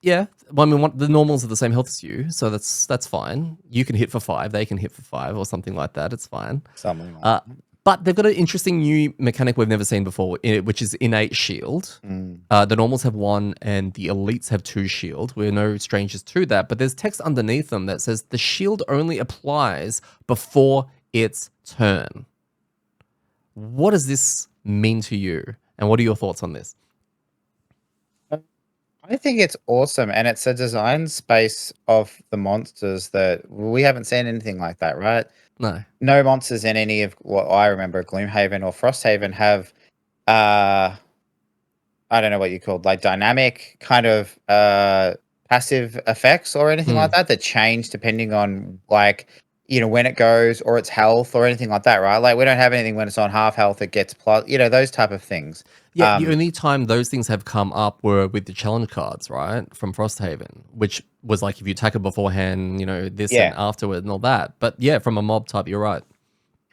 yeah, well, I mean, the normals are the same health as you, so that's fine. You can hit for 5, they can hit for 5 or something like that. It's fine. Something like that. But they've got an interesting new mechanic we've never seen before, which is innate shield. The normals have 1 and the elites have 2 shield. We're no strangers to that, but there's text underneath them that says the shield only applies before its turn. What does this mean to you? And what are your thoughts on this? I think it's awesome, and it's a design space of the monsters that we haven't seen anything like that, right? No. No monsters in any of what I remember, Gloomhaven or Frosthaven, have I don't know what you called, like dynamic kind of passive effects or anything like that that change depending on like when it goes or its health or anything like that, right? Like we don't have anything when it's on half health it gets plus, those type of things. Yeah, the only time those things have come up were with the challenge cards, right? From Frosthaven, which was like if you attack it beforehand, this and Yeah. afterward and all that. But yeah, from a mob type, you're right.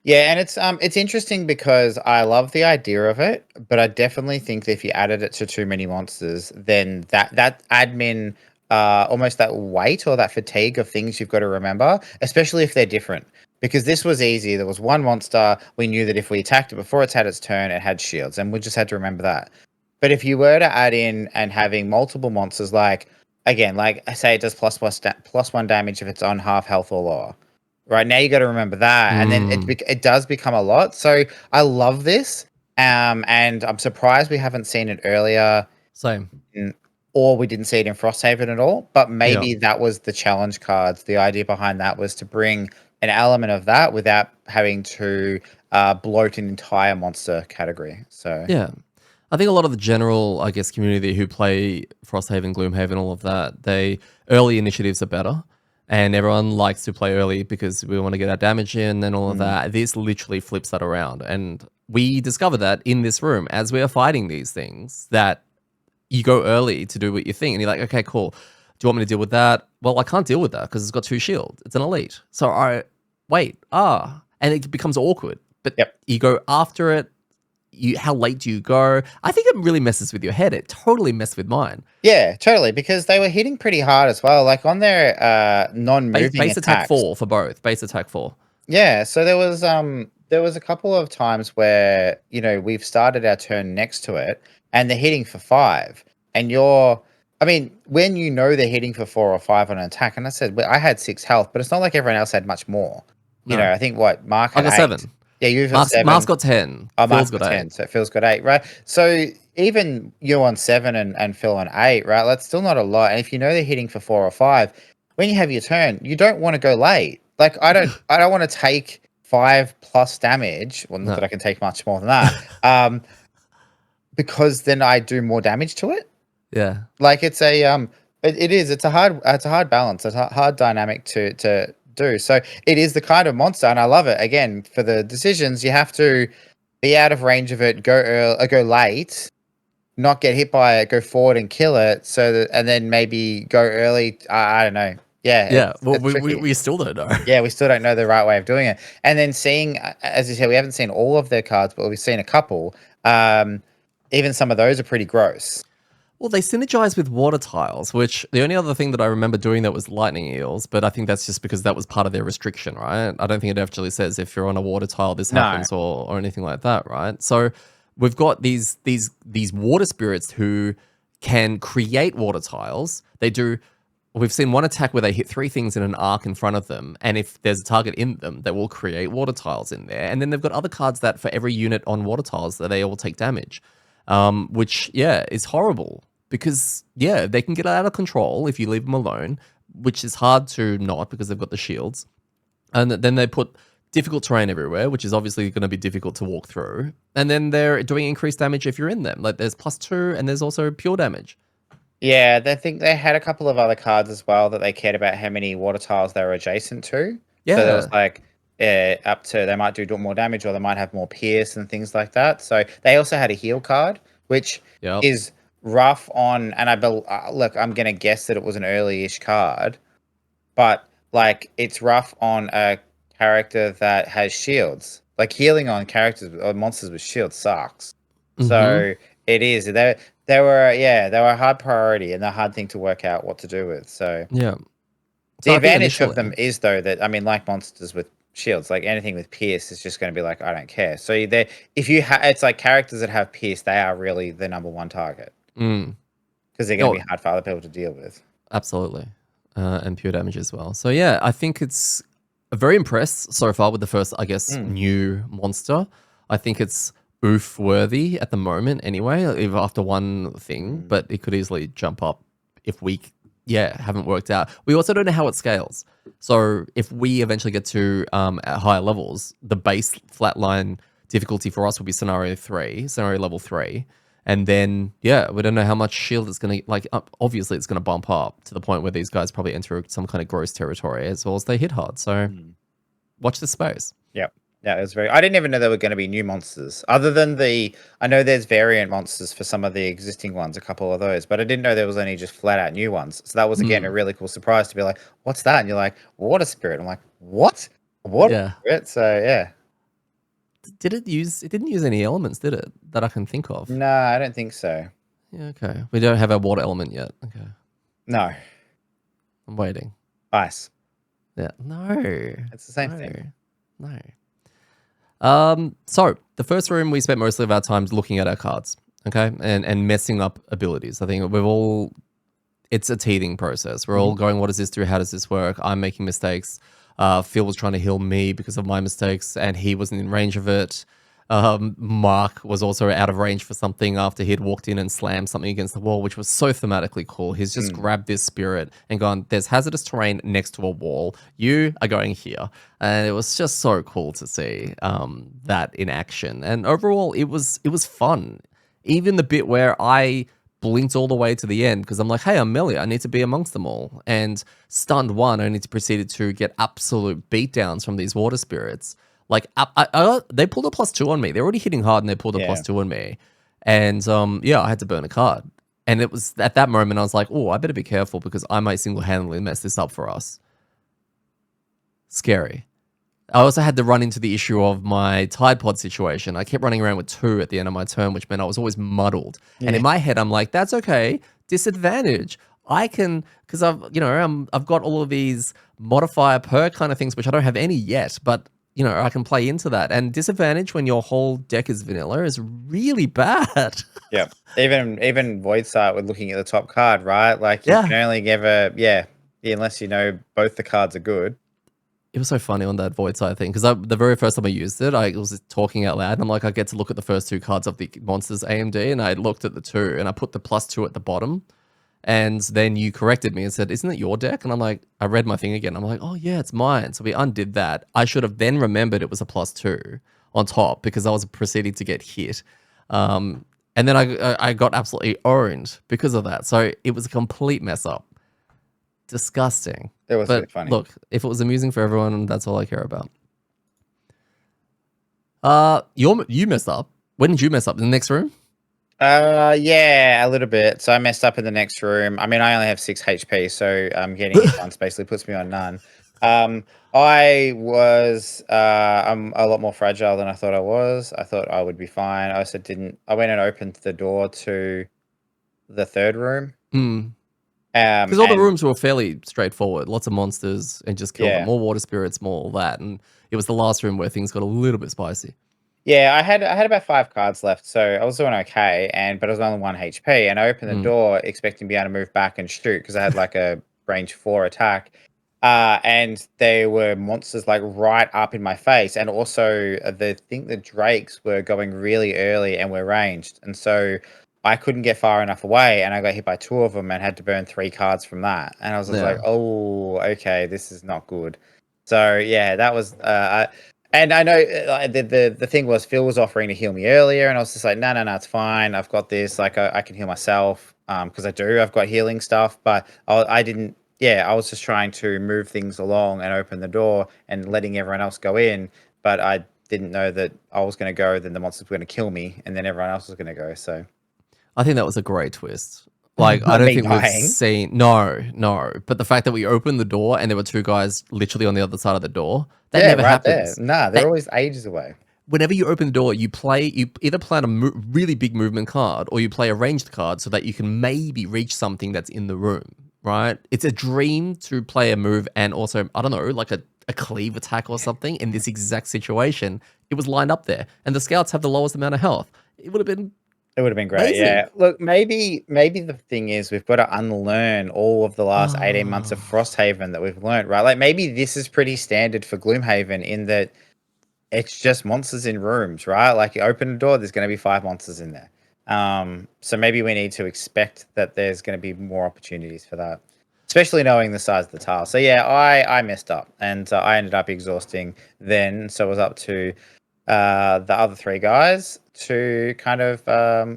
Yeah, and it's interesting because I love the idea of it, but I definitely think that if you added it to too many monsters, then that admin almost that weight or that fatigue of things you've got to remember, especially if they're different. Because this was easy. There was one monster, we knew that if we attacked it before it's had its turn, it had shields, and we just had to remember that. But if you were to add in and having multiple monsters, like again, like I say, it does plus 1 damage if it's on half health or lower. Right now, you got to remember that, and then it does become a lot. So I love this, and I'm surprised we haven't seen it earlier, Same. or we didn't see it in Frosthaven at all. But Yeah. maybe that was the challenge cards. The idea behind that was to bring an element of that without having to bloat an entire monster category. So Yeah. I think a lot of the general, I guess, community who play Frosthaven, Gloomhaven, all of that, early initiatives are better. And everyone likes to play early because we want to get our damage in and all of that. This literally flips that around. And we discovered that in this room as we are fighting these things, that you go early to do what you think. And you're like, okay, cool. Do you want me to deal with that? Well, I can't deal with that because it's got 2 shield. It's an elite. So and it becomes awkward. But you go after it. How late do you go? I think it really messes with your head. It totally messed with mine. yeah, totally, because they were hitting pretty hard as well. Like on their non-moving Base attack attacks. 4 for both. Base attack 4. Yeah, so there was a couple of times where, we've started our turn next to it and they're hitting for 5. And when they're hitting for 4 or 5 on an attack, and I said, well, I had 6 health, but it's not like everyone else had much more. No. I think Mark I had got 8. 7. Yeah, you've got 7. Mark's got 10. Oh, Phil's Mark's got got 8. 10, so Phil's got 8, right? So even you on 7 and Phil on 8, right? That's still not a lot. And if they're hitting for 4 or 5, when you have your turn, you don't want to go late. Like I don't want to take 5 plus damage. Well, not that I can take much more than that. Because then I do more damage to it. Yeah. Like it's it's a hard balance. It's a hard dynamic to do. So it is the kind of monster, and I love it. Again, for the decisions, you have to be out of range of it, go late, not get hit by it, go forward and kill it. And then maybe go early. I don't know. Yeah. Yeah. Well, it's we still don't know. Yeah, we still don't know the right way of doing it. And then seeing, as you said, we haven't seen all of their cards, but we've seen a couple. Even some of those are pretty gross. Well, they synergize with water tiles, which the only other thing that I remember doing that was lightning eels, but I think that's just because that was part of their restriction, right? I don't think it actually says if you're on a water tile this No. happens or anything like that, right? So we've got these water spirits who can create water tiles. They do. We've seen one attack where they hit three things in an arc in front of them, and if there's a target in them, they will create water tiles in there. And then they've got other cards that for every unit on water tiles that they all take damage, which yeah is horrible because yeah they can get out of control if you leave them alone, which is hard to not because they've got the shields. And then they put difficult terrain everywhere, which is obviously going to be difficult to walk through. And then they're doing increased damage if you're in them. Like there's +2, and there's also pure damage. Yeah, they think they had a couple of other cards as well that they cared about how many water tiles they were adjacent to. So there was Yeah. like up to they might do more damage or they might have more pierce and things like that. So they also had a heal card, which Yep. is rough on. And look, I'm gonna guess that it was an early-ish card, but like it's rough on a character that has shields. Like healing on characters or monsters with shields sucks. Mm-hmm. So it is. They were a hard priority and a hard thing to work out what to do with. So Yeah. So the I think advantage of initially, them is though that I mean, like monsters with shields, like anything with pierce is just going to be like I don't care. So they, if you it's like characters that have pierce, they are really the number one target mm, because they're going to oh, be hard for other people to deal with. absolutely, and pure damage as well. So yeah, I think it's very impressed so far with the first, I guess, Mm. new monster. I think it's oof worthy at the moment, anyway, even after one thing, Mm. but it could easily jump up if we, yeah, haven't worked out. We also don't know how it scales. So if we eventually get to at higher levels, the base flatline difficulty for us will be scenario level 3. And then, yeah, we don't know how much shield it's going to, like, obviously it's going to bump up to the point where these guys probably enter some kind of gross territory as well as they hit hard. So Mm. watch this space. Yep. Yeah, it was very. I didn't even know there were going to be new monsters, other than the. I know there's variant monsters for some of the existing ones, a couple of those, but I didn't know there was any just flat out new ones. So that was again a Mm, really cool surprise to be like, "What's that?" And you're like, "Water spirit." I'm like, "What? Water yeah. spirit?" So yeah, It didn't use any elements, did it? That I can think of. no, I don't think so. Yeah, okay. We don't have a water element yet. Okay. No, I'm waiting. ice. Yeah. No. It's the same No. thing. No. So the first room we spent most of our time looking at our cards, okay, and messing up abilities. I think we've all it's a teething process. We're all Mhm. going, what does this do? How does this work? I'm making mistakes. Phil was trying to heal me because of my mistakes, and he wasn't in range of it. Mark was also out of range for something after he'd walked in and slammed something against the wall, which was so thematically cool. He's just Mm. grabbed this spirit and gone, there's hazardous terrain next to a wall. You are going here. And it was just so cool to see that in action. And overall, it was fun. Even the bit where I blinked all the way to the end because I'm like, hey, I'm Melia. I need to be amongst them all. And stunned one, I need to proceed to get absolute beatdowns from these water spirits. Like, they pulled a +2 on me. They're already hitting hard and they pulled a Yeah. +2 on me. And yeah, I had to burn a card. And it was at that moment I was like, oh, I better be careful because I might single handedly mess this up for us. Scary. I also had to run into the issue of my Tide Pod situation. I kept running around with 2 at the end of my turn, which meant I was always muddled. And Yeah. in my head, I'm like, that's okay. Disadvantage. I can, because I've got all of these modifier perk kind of things, which I don't have any yet, but I can play into that. And disadvantage when your whole deck is vanilla is really bad. Yeah. Even Void Sight with looking at the top card, right? Like you Yeah. can only ever unless you know both the cards are good. It was so funny on that Void Side thing because the very first time I used it, I was talking out loud and I'm like, I get to look at the first 2 cards of the monsters amD, and I looked at the 2 and I put the +2 at the bottom. And then you corrected me and said, isn't it your deck? And I'm like, I read my thing again. I'm like, oh yeah, it's mine. So we undid that. I should have then remembered it was a +2 on top because I was proceeding to get hit. And then I got absolutely owned because of that. So it was a complete mess up. Disgusting. It was a But bit funny. look, if it was amusing for everyone, that's all I care about. You messed up. When did you mess up? In the next room? Yeah, a little bit. So I messed up in the next room. I mean, I only have 6 HP, so getting hit once basically puts me on none. I'm a lot more fragile than I thought I was. I thought I would be fine. I also didn't. I went and opened the door to the third room. Mm. Because all the And rooms were fairly straightforward. Lots of monsters and just kill them. yeah, More water spirits, more all that. And it was the last room where things got a little bit spicy. yeah, I had about 5 cards left, so I was doing okay, but I was only 1 HP, and I opened the Mm. door expecting to be able to move back and shoot because I had like a range 4 attack. And there were monsters like right up in my face, and also the drakes were going really early and were ranged, and so I couldn't get far enough away, and I got hit by 2 of them and had to burn 3 cards from that, and I was just like, Yeah. oh, okay, this is not good. So yeah, that was and I know the thing was Phil was offering to heal me earlier, and I was just like, no, no, no, it's fine. I've got this. Like I can heal myself because I do. I've got healing stuff, but I didn't. Yeah, I was just trying to move things along and open the door and letting everyone else go in, but I didn't know that I was going to go. Then the monsters were going to kill me, and then everyone else was going to go. So I think that was a great twist. Like, I don't me think we've dying. seen. No, no. But the fact that we opened the door and there were 2 guys literally on the other side of the door, that Yeah, never right there. happens. Nah, they're That always ages away. whenever you open the door, you either play a really big movement card or you play a ranged card so that you can maybe reach something that's in the room, right? It's a dream to play a move and also, I don't know, like a cleave attack or something in this exact situation. It was lined up there. And the scouts have the lowest amount of health. It would have been It would have been great, amazing. yeah. Look, maybe the thing is we've got to unlearn all of the last 18 months of Oh, Frosthaven that we've learned, right? Like maybe this is pretty standard for Gloomhaven in that it's just monsters in rooms, right? Like you open a door, there's going to be 5 monsters in there. So maybe we need to expect that there's going to be more opportunities for that, especially knowing the size of the tile. So yeah, I messed up and I ended up exhausting then. So it was up to the other 3 guys to kind of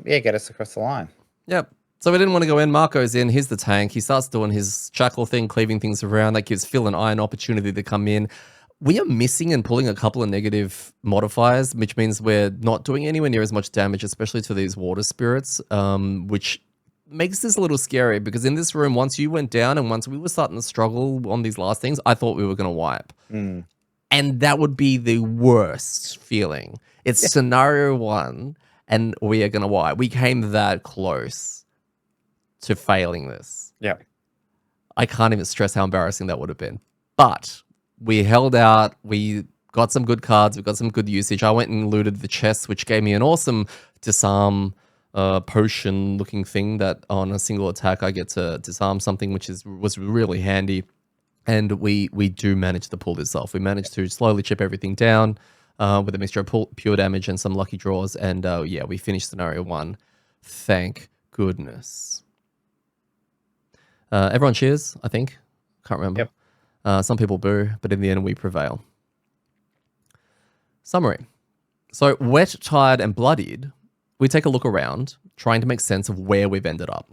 yeah, get us across the line. yep. So we didn't want to go in. Marco's in. He's the tank. He starts doing his shackle thing, cleaving things around. That gives Phil and I an opportunity to come in. We are missing and pulling a couple of negative modifiers, which means we're not doing anywhere near as much damage, especially to these water spirits, which makes this a little scary because in this room, once you went down and once we were starting to struggle on these last things, I thought we were going to wipe. Mm. And that would be the worst feeling. It's Yeah. scenario 1 and we are going to wipe. We came that close to failing this. Yeah. I can't even stress how embarrassing that would have been. But we held out. We got some good cards. We got some good usage. I went and looted the chest, which gave me an awesome disarm potion looking thing that on a single attack I get to disarm something, which was really handy. And we do manage to pull this off. We managed to slowly chip everything down with a mixture of pure damage and some lucky draws. And yeah, we finished scenario 1. Thank goodness. Everyone cheers, I think. Can't remember. Yep. Some people boo, but in the end, we prevail. Summary. So, wet, tired, and bloodied, we take a look around, trying to make sense of where we've ended up.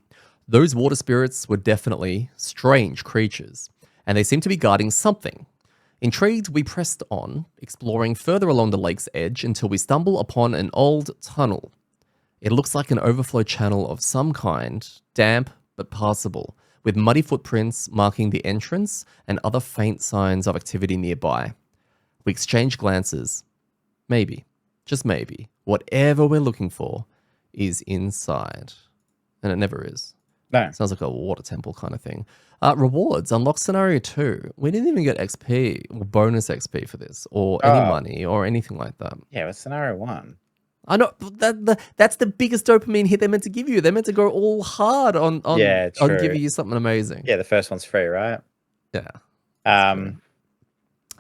Those water spirits were definitely strange creatures, and they seem to be guarding something. Intrigued, we pressed on, exploring further along the lake's edge until we stumble upon an old tunnel. It looks like an overflow channel of some kind, damp but passable, with muddy footprints marking the entrance and other faint signs of activity nearby. We exchange glances. Maybe, just maybe, whatever we're looking for is inside. And it never is. No. Sounds like a water temple kind of thing. Rewards, unlock scenario 2. We didn't even get XP or bonus XP for this, or any Oh, money, or anything like that. yeah, it was scenario 1. I know that's the biggest dopamine hit they're meant to give you. They're meant to go all hard Yeah, on true. giving you something amazing. Yeah, the first one's free, right? Yeah, that's true.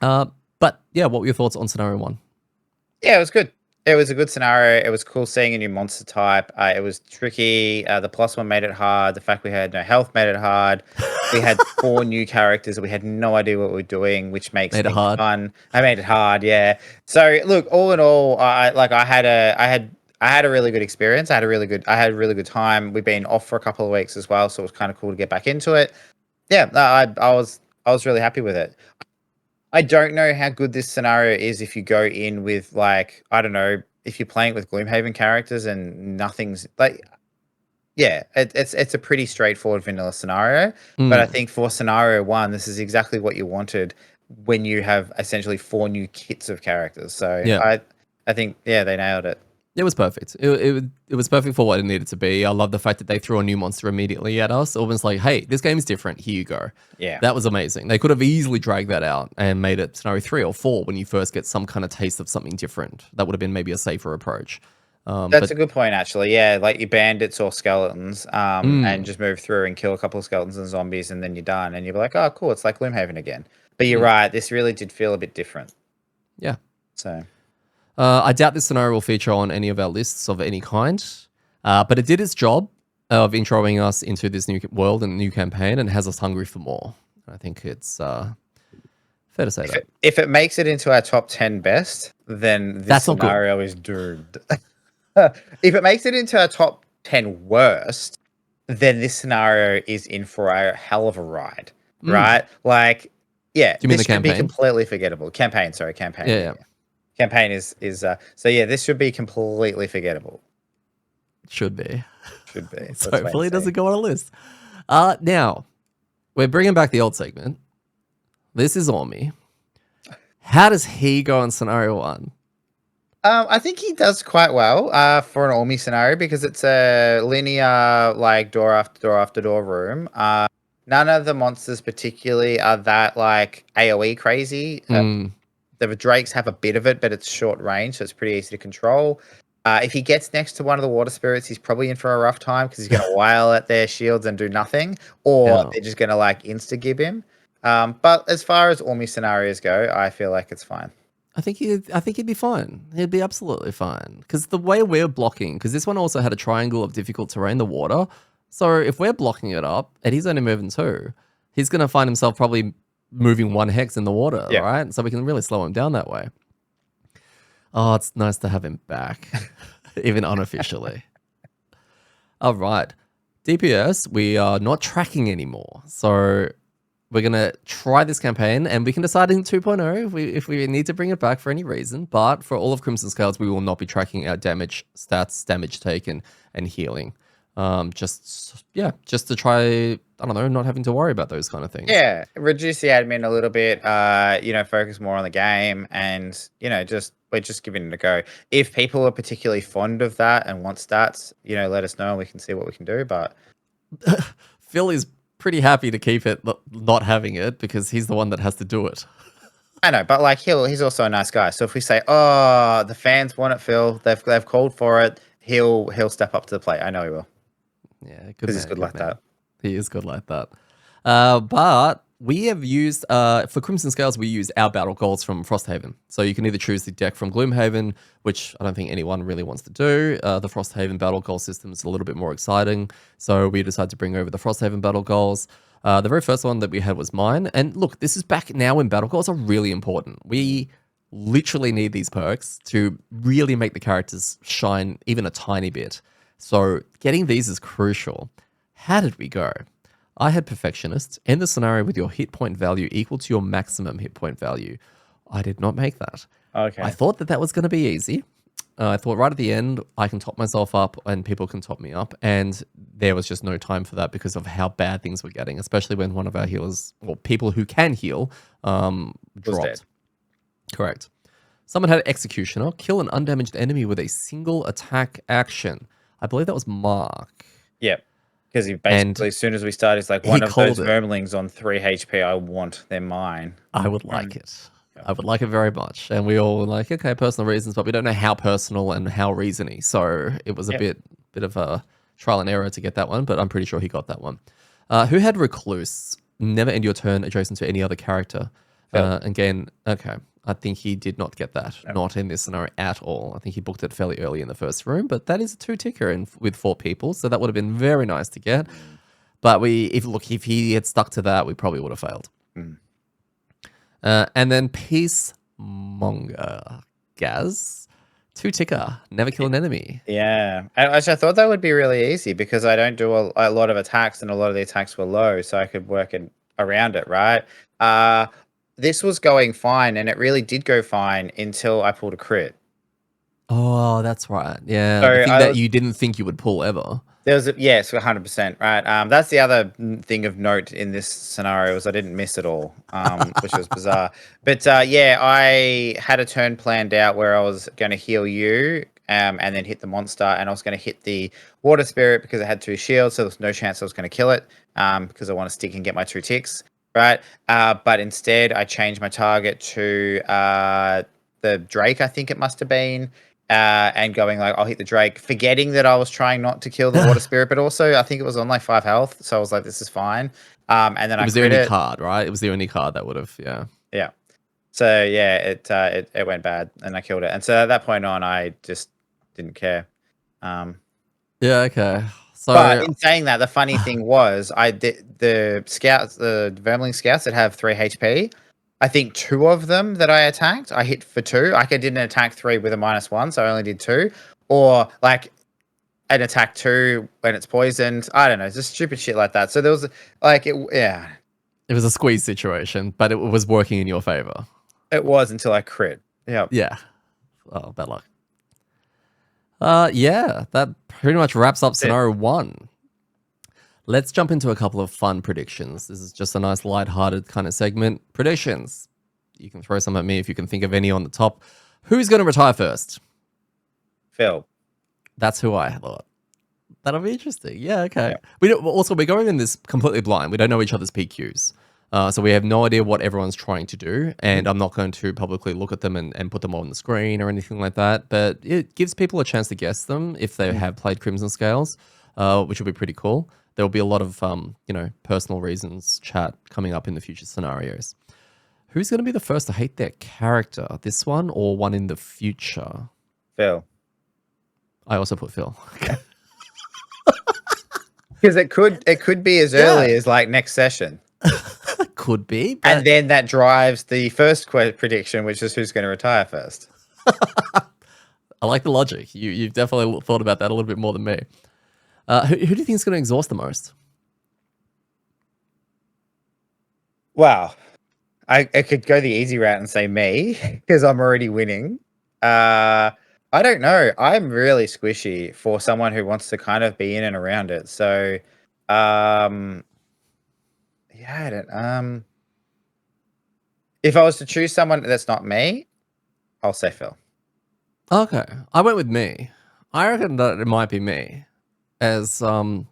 Um, But yeah, what were your thoughts on scenario 1? yeah, it was good. It was a good scenario. It was cool seeing a new monster type. It was tricky. The plus one made it hard. The fact we had no health made it hard. We had 4 new characters and we had no idea what we were doing, which makes Made it things hard. fun. I made it hard, yeah. So look, all in all, I had a really good experience. I had a really good time. We've been off for a couple of weeks as well, so it was kind of cool to get back into it. Yeah, I was really happy with it. I don't know how good this scenario is if you go in with like, I don't know, if you're playing with Gloomhaven characters and nothing's like, yeah, it's a pretty straightforward vanilla scenario. But I Mm. think for scenario 1, this is exactly what you wanted when you have essentially 4 new kits of characters. So Yeah. I think, yeah, they nailed it. It was perfect. It was perfect for what it needed to be. I love the fact that they threw a new monster immediately at us. Almost like, hey, this game is different. Here you go. Yeah. That was amazing. They could have easily dragged that out and made it scenario 3 or 4 when you first get some kind of taste of something different. That would have been maybe a safer approach. That's a good point, actually. Yeah, like your bandits or skeletons, and just move through and kill a couple of skeletons and zombies, and then you're done. And you're like, oh, cool, it's like Gloomhaven again. But you're right, this really did feel a bit different. Yeah. So, I doubt this scenario will feature on any of our lists of any kind, but it did its job of introing us into this new world and new campaign, and has us hungry for more. I think it's fair to say that. if it makes it into our top 10 best, then this scenario is doomed. If it makes it into our top 10 worst, then this scenario is in for a hell of a ride, right? Like, yeah, do you mean this the campaign? Should be completely forgettable. Campaign. Yeah. Campaign is so yeah, this should be completely forgettable. Should be. So Let's hopefully it doesn't go on a list. Now, we're bringing back the old segment. This is Ormi. How does he go on scenario 1? I think he does quite well for an Ormi scenario because it's a linear, like, door after door after door room. None of the monsters particularly are that, like, AoE crazy. The drakes have a bit of it, but it's short range, so it's pretty easy to control. If he gets next to one of the water spirits, he's probably in for a rough time because he's going to wail at their shields and do nothing, or they're just going to, like, insta-gib him. But as far as Ormi scenarios go, I feel like it's fine. I think he'd be fine. He'd be absolutely fine. Because the way we're blocking, because this one also had a triangle of difficult terrain, the water. So if we're blocking it up, and he's only moving 2, he's going to find himself probably moving 1 hex in the water, right? So we can really slow him down that way. Oh, it's nice to have him back, even unofficially. All right. DPS, we are not tracking anymore. So we're going to try this campaign, and we can decide in 2.0 if we need to bring it back for any reason. But for all of Crimson Scales, we will not be tracking our damage stats, damage taken, and healing. Just to try, I don't know, not having to worry about those kind of things. Yeah, reduce the admin a little bit, focus more on the game, and, we're just giving it a go. If people are particularly fond of that and want stats, let us know and we can see what we can do. But Phil is pretty happy to keep it not having it because he's the one that has to do it. I know, but like he's also a nice guy. So if we say, "Oh, the fans want it, Phil. They've called for it," he'll step up to the plate. I know he will. Yeah, because he's good like that. He is good like that. But we have used for Crimson Scales, we use our battle goals from Frosthaven. So you can either choose the deck from Gloomhaven, which I don't think anyone really wants to do. The Frosthaven battle goal system is a little bit more exciting, so we decided to bring over the Frosthaven battle goals. The very first one that we had was mine. And look, this is back now when battle goals are really important. We literally need these perks to really make the characters shine even a tiny bit. So getting these is crucial. How did we go? I had Perfectionist. End the scenario with your hit point value equal to your maximum hit point value. I did not make that. Okay. I thought that was going to be easy. I thought right at the end, I can top myself up and people can top me up. And there was just no time for that because of how bad things were getting, especially when one of our healers, or people who can heal, dropped. Correct. Someone had Executioner. Kill an undamaged enemy with a single attack action. I believe that was Mark. Yep. Because he basically, as soon as we started, it's like one of those vermlings on 3 HP. I want, they're mine. I would like it. I would like it very much. And we all were like, okay, personal reasons, but we don't know how personal and how reasony. So it was a bit of a trial and error to get that one, but I'm pretty sure he got that one. Who had Recluse? Never end your turn adjacent to any other character. Again, okay. I think he did not get that. No. Not in this scenario at all. I think he booked it fairly early in the first room, but that is a 2-ticker with 4 people, so that would have been very nice to get. But if he had stuck to that, we probably would have failed. And then Peacemonger. Gaz. 2-ticker. Never kill an enemy. Yeah. Actually, I thought that would be really easy because I don't do a lot of attacks and a lot of the attacks were low, so I could work around it, right? This was going fine, and it really did go fine until I pulled a crit. Oh, that's right. Yeah, so the thing that you didn't think you would pull ever. There was yes, 100%. Right. That's the other thing of note in this scenario was I didn't miss it all, which was bizarre. But yeah, I had a turn planned out where I was going to heal you and then hit the monster, and I was going to hit the water spirit because it had 2 shields, so there was no chance I was going to kill it because I want to stick and get my 2 ticks, right? But instead, I changed my target to the Drake, I think it must have been, and going like, I'll hit the Drake, forgetting that I was trying not to kill the water spirit, but also I think it was on like 5 health, so I was like, this is fine. And then It I was the crit only it. card, right? It was the only card that would have, yeah. Yeah. So yeah, it went bad, and I killed it. And so at that point on, I just didn't care. Yeah, okay. But So, in saying that, the funny thing was, I did the scouts, the Vermling scouts that have 3 HP. I think 2 of them that I attacked, I hit for 2. Like I didn't attack 3 with a -1, so I only did 2. Or like an attack 2 when it's poisoned. I don't know, just stupid shit like that. So there was like yeah. it was a squeeze situation, but it was working in your favor. It was until I crit. Yeah. Yeah. Oh, bad luck. Yeah, that pretty much wraps up That's it. scenario 1. Let's jump into a couple of fun predictions. This is just a nice light-hearted kind of segment. Predictions. You can throw some at me if you can think of any on the top. Who's going to retire first? Phil. That's who I thought. That'll be interesting. Yeah, okay. Yeah. We're going in this completely blind. We don't know each other's PQs. So we have no idea what everyone's trying to do. And I'm not going to publicly look at them and put them on the screen or anything like that. But it gives people a chance to guess them if they have played Crimson Scales, which will be pretty cool. There will be a lot of, personal reasons chat coming up in the future scenarios. Who's going to be the first to hate their character? This one or one in the future? Phil. I also put Phil. Because it could be as early as like next session. Could be. But And then that drives the first prediction, which is who's going to retire first. I like the logic. You've definitely thought about that a little bit more than me. Who do you think is going to exhaust the most? Wow. I could go the easy route and say me because I'm already winning. I don't know. I'm really squishy for someone who wants to kind of be in and around it. So, yeah, I don't. If I was to choose someone that's not me, I'll say Phil. Okay, I went with me. I reckon that it might be me, as I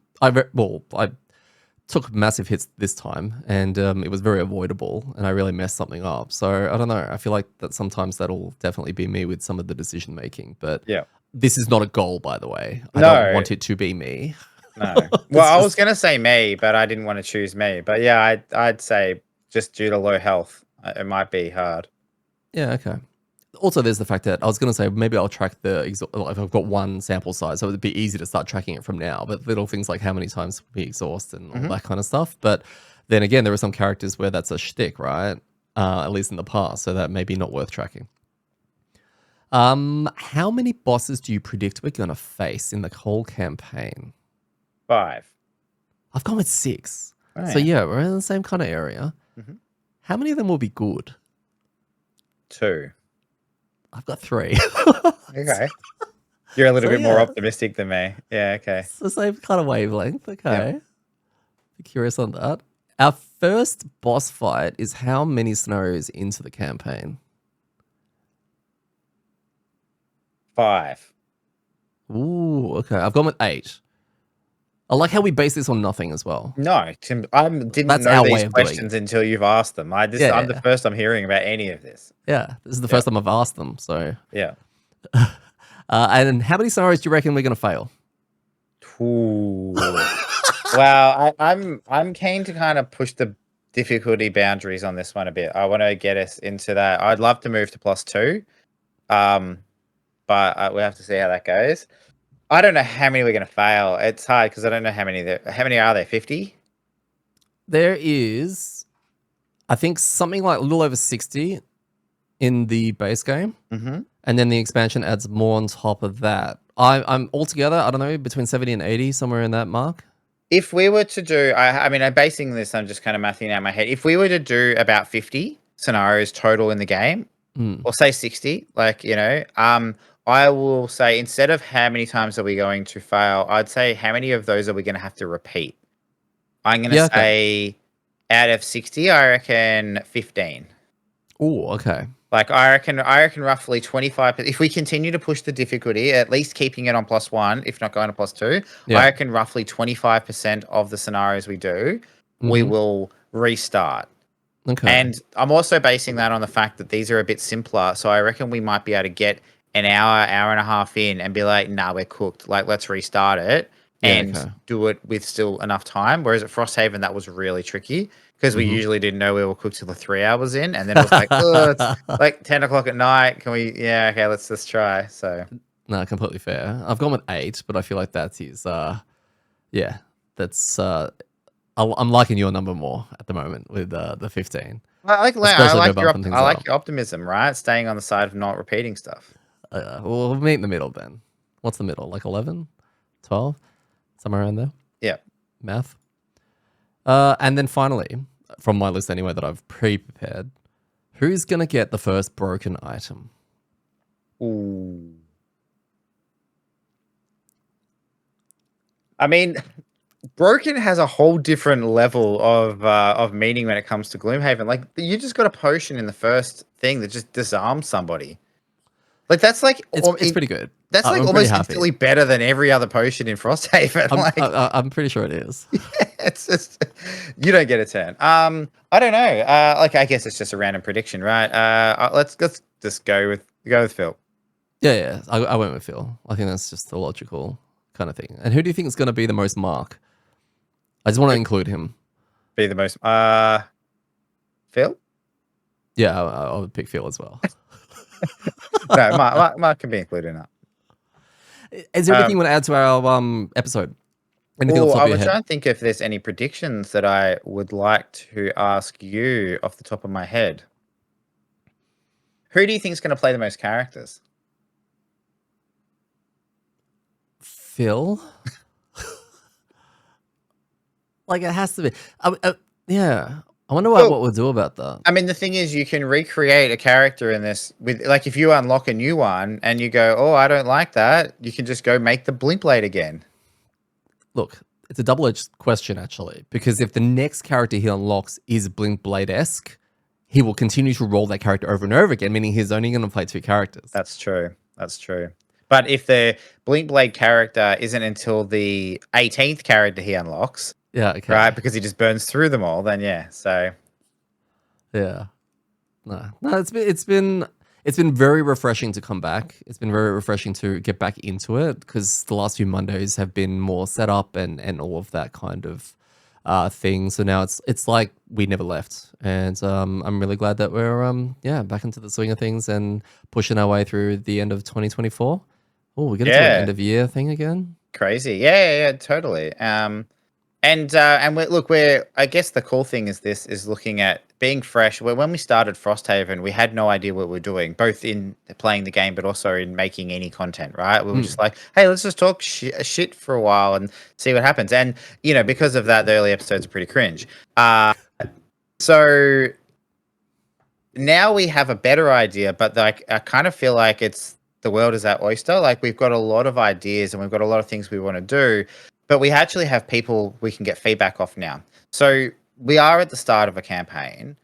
took massive hits this time, and it was very avoidable, and I really messed something up. So I don't know. I feel like that sometimes that'll definitely be me with some of the decision making. But Yeah. this is not a goal, by the way. I No. don't want it to be me. No. Well, I was going to say me, but I didn't want to choose me. But yeah, I'd say just due to low health, it might be hard. Yeah. Okay. Also, there's the fact that I was going to say maybe I'll track if I've got one sample size, so it'd be easy to start tracking it from now. But little things like how many times we exhaust and all that kind of stuff. But then again, there are some characters where that's a shtick, right? At least in the past, so that may be not worth tracking. How many bosses do you predict we're going to face in the whole campaign? 5. I've gone with 6. Oh, So yeah, we're in the same kind of area. Mhm. How many of them will be good? 2. I've got 3. Okay. You're a little So, bit more yeah. optimistic than me. Yeah, okay. It's the same kind of wavelength. Okay. Be curious on that. Our first boss fight is how many scenarios into the campaign? 5. Ooh, okay. I've gone with 8. I like how we base this on nothing as well. No, Tim, I didn't That's know our these way of doing questions until you've asked them. I'm the first I'm hearing about any of this. Yeah, this is the first time I've asked them. So, Yeah. and how many scenarios do you reckon we're going to fail? Ooh. Well, I'm keen to kind of push the difficulty boundaries on this one a bit. I want to get us into that. I'd love to move to +2, but we have to see how that goes. I don't know how many we're going to fail. It's hard because I don't know how many there. How many are there? 50? There is, I think, something like a little over 60 in the base game. Mm-hmm. And then the expansion adds more on top of that. I'm altogether, I don't know, between 70 and 80, somewhere in that mark. If we were to do, I mean, I'm basing this, I'm just kind of mathing out in my head. If we were to do about 50 scenarios total in the game, or say 60, like, I will say instead of how many times are we going to fail, I'd say how many of those are we going to have to repeat? I'm going to say out of 60, I reckon 15. Oh, okay. Like I reckon roughly 25. If we continue to push the difficulty, at least keeping it on +1, if not going to +2, I Yeah. reckon roughly 25% of the scenarios we do, we Mm-hmm. will restart. Okay. And I'm also basing that on the fact that these are a bit simpler. So I reckon we might be able to get an hour and a half in and be like, nah, we're cooked. Like, let's restart it Yeah. and Okay. do it with still enough time. Whereas at Frosthaven, that was really tricky because we Mm-hmm. usually didn't know we were cooked till the 3 hours in. And then it was like, oh, it's like 10 o'clock at night. Can we, yeah, okay, let's try. So, No, completely fair. I've gone with 8, but I feel like that is yeah, that's I'm liking your number more at the moment with the 15, I especially if we're like bumping things I like up. your optimism, right? Staying on the side of not repeating stuff. We'll meet in the middle then. What's the middle? Like 11, 12, somewhere around there. Yeah. Math. And then finally, from my list anyway that I've pre-prepared, who's gonna get the first broken item? Ooh. I mean, broken has a whole different level of meaning when it comes to Gloomhaven. Like you just got a potion in the first thing that just disarms somebody. Like It's pretty good. that's like I'm pretty almost happy. instantly better than every other potion in Frosthaven. Like I'm pretty sure it is. it's just you don't get a turn. I don't know. Like I guess it's just a random prediction, right? Let's just go with Phil. Yeah. I went with Phil. I think that's just the logical kind of thing. And who do you think is going to be the most mark? I just want to include him. Be the most Phil? Yeah, I would pick Phil as well. No, Mark can be included in that. Is there anything you want to add to our episode? Anything off the top I of your was head? trying to think if there's any predictions that I would like to ask you off the top of my head. Who do you think is going to play the most characters? Phil? Like it has to be. Yeah. I wonder what we'll do about that. I mean, the thing is, you can recreate a character in this with, like, if you unlock a new one and you go, "Oh, I don't like that," you can just go make the blink blade again. Look, it's a double-edged question actually, because if the next character he unlocks is Blink Blade-esque, he will continue to roll that character over and over again, meaning he's only going to play 2 characters. That's true. That's true. But if the blink blade character isn't until the 18th character he unlocks, Yeah, okay. right? Because he just burns through them all. Then yeah. So yeah. No, it's been very refreshing to come back. It's been very refreshing to get back into it because the last few Mondays have been more set up and all of that kind of thing. So now it's like we never left, and I'm really glad that we're back into the swing of things and pushing our way through the end of 2024. Oh, we're gonna do an end of year thing again. Crazy. Yeah, totally. And we're I guess the cool thing is looking at being fresh. When we started Frosthaven, we had no idea what we were doing, both in playing the game but also in making any content. Right? We were just like, hey, let's just talk shit for a while and see what happens. And because of that, the early episodes are pretty cringe. So now we have a better idea, but like I kind of feel like the world is our oyster. Like we've got a lot of ideas and we've got a lot of things we want to do, but we actually have people we can get feedback off now. So we are at the start of a campaign.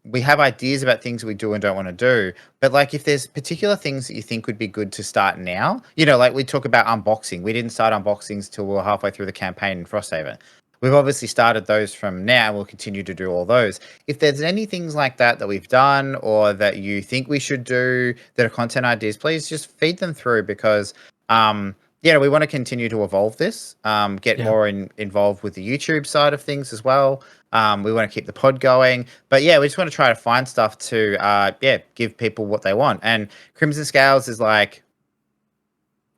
We have ideas about things we do and don't want to do, but like if there's particular things that you think would be good to start now, like we talk about unboxing. We didn't start unboxings till we were halfway through the campaign in Frosthaven. We've obviously started those from now and we'll continue to do all those. If there's any things like that we've done or that you think we should do that are content ideas, please just feed them through because, we want to continue to evolve this, get more involved with the YouTube side of things as well. We want to keep the pod going. But yeah, we just want to try to find stuff to, give people what they want. And Crimson Scales is like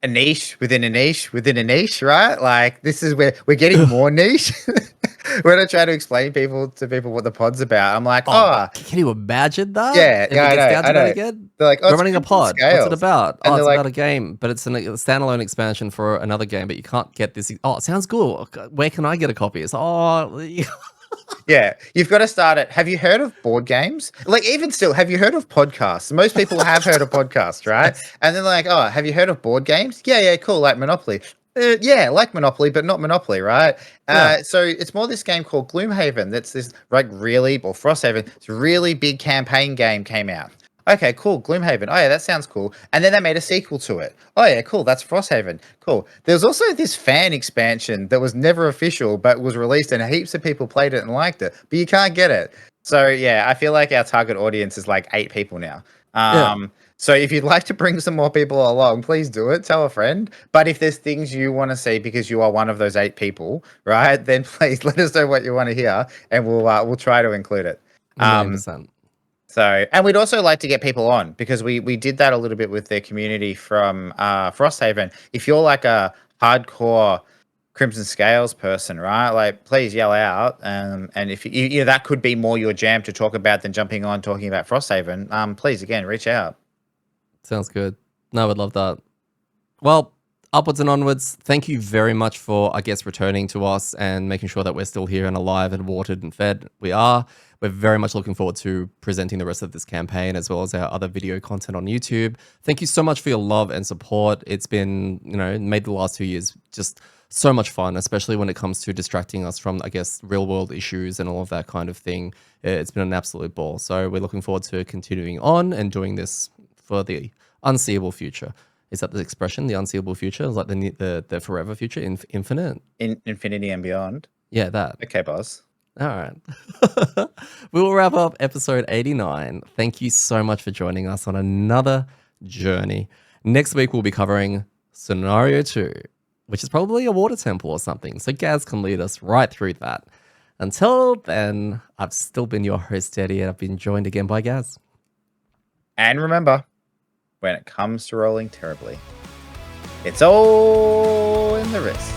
a niche within a niche within a niche, right? Like this is where we're getting more niche. When I try to explain to people what the pod's about, I'm like, can you imagine that? Yeah, if it gets down to that again? They're like, we're running a pod. What's it about? And it's like, about a game, but it's a standalone expansion for another game, but you can't get this. Oh, it sounds cool. Where can I get a copy? It's yeah, you've got to start it. Have you heard of board games? Like, even still, have you heard of podcasts? Most people have heard of podcasts, right? And they're like, oh, have you heard of board games? Yeah, cool, like Monopoly. Yeah, like Monopoly, but not Monopoly, right? So it's more this game called Gloomhaven. That's this Frosthaven. It's a really big campaign game came out. Okay, cool. Gloomhaven. Oh yeah, that sounds cool. And then they made a sequel to it. Oh yeah, cool. That's Frosthaven. Cool. There's also this fan expansion that was never official but was released and heaps of people played it and liked it, but you can't get it. So yeah, I feel like our target audience is like 8 people now. Yeah. So if you'd like to bring some more people along, please do it. Tell a friend. But if there's things you want to see because you are one of those 8 people, right? Then please let us know what you want to hear, and we'll try to include it. A million Um, percent. so, and we'd also like to get people on because we did that a little bit with their community from Frosthaven. If you're like a hardcore Crimson Scales person, right? Like, please yell out. And if you know that could be more your jam to talk about than jumping on talking about Frosthaven. Please again reach out. Sounds good. No, I would love that. Well, upwards and onwards, thank you very much for, I guess, returning to us and making sure that we're still here and alive and watered and fed. We are. We're very much looking forward to presenting the rest of this campaign as well as our other video content on YouTube. Thank you so much for your love and support. It's been, made the last 2 years just so much fun, especially when it comes to distracting us from, I guess, real world issues and all of that kind of thing. It's been an absolute ball. So we're looking forward to continuing on and doing this for the unseeable future. Is that the expression? The unseeable future? Is like the forever future, infinite? Infinity and beyond. Yeah, that. Okay, boss. All right. We will wrap up episode 89. Thank you so much for joining us on another journey. Next week, we'll be covering scenario 2, which is probably a water temple or something. So Gaz can lead us right through that. Until then, I've still been your host, Eddie, and I've been joined again by Gaz. And remember, when it comes to rolling terribly, it's all in the wrist.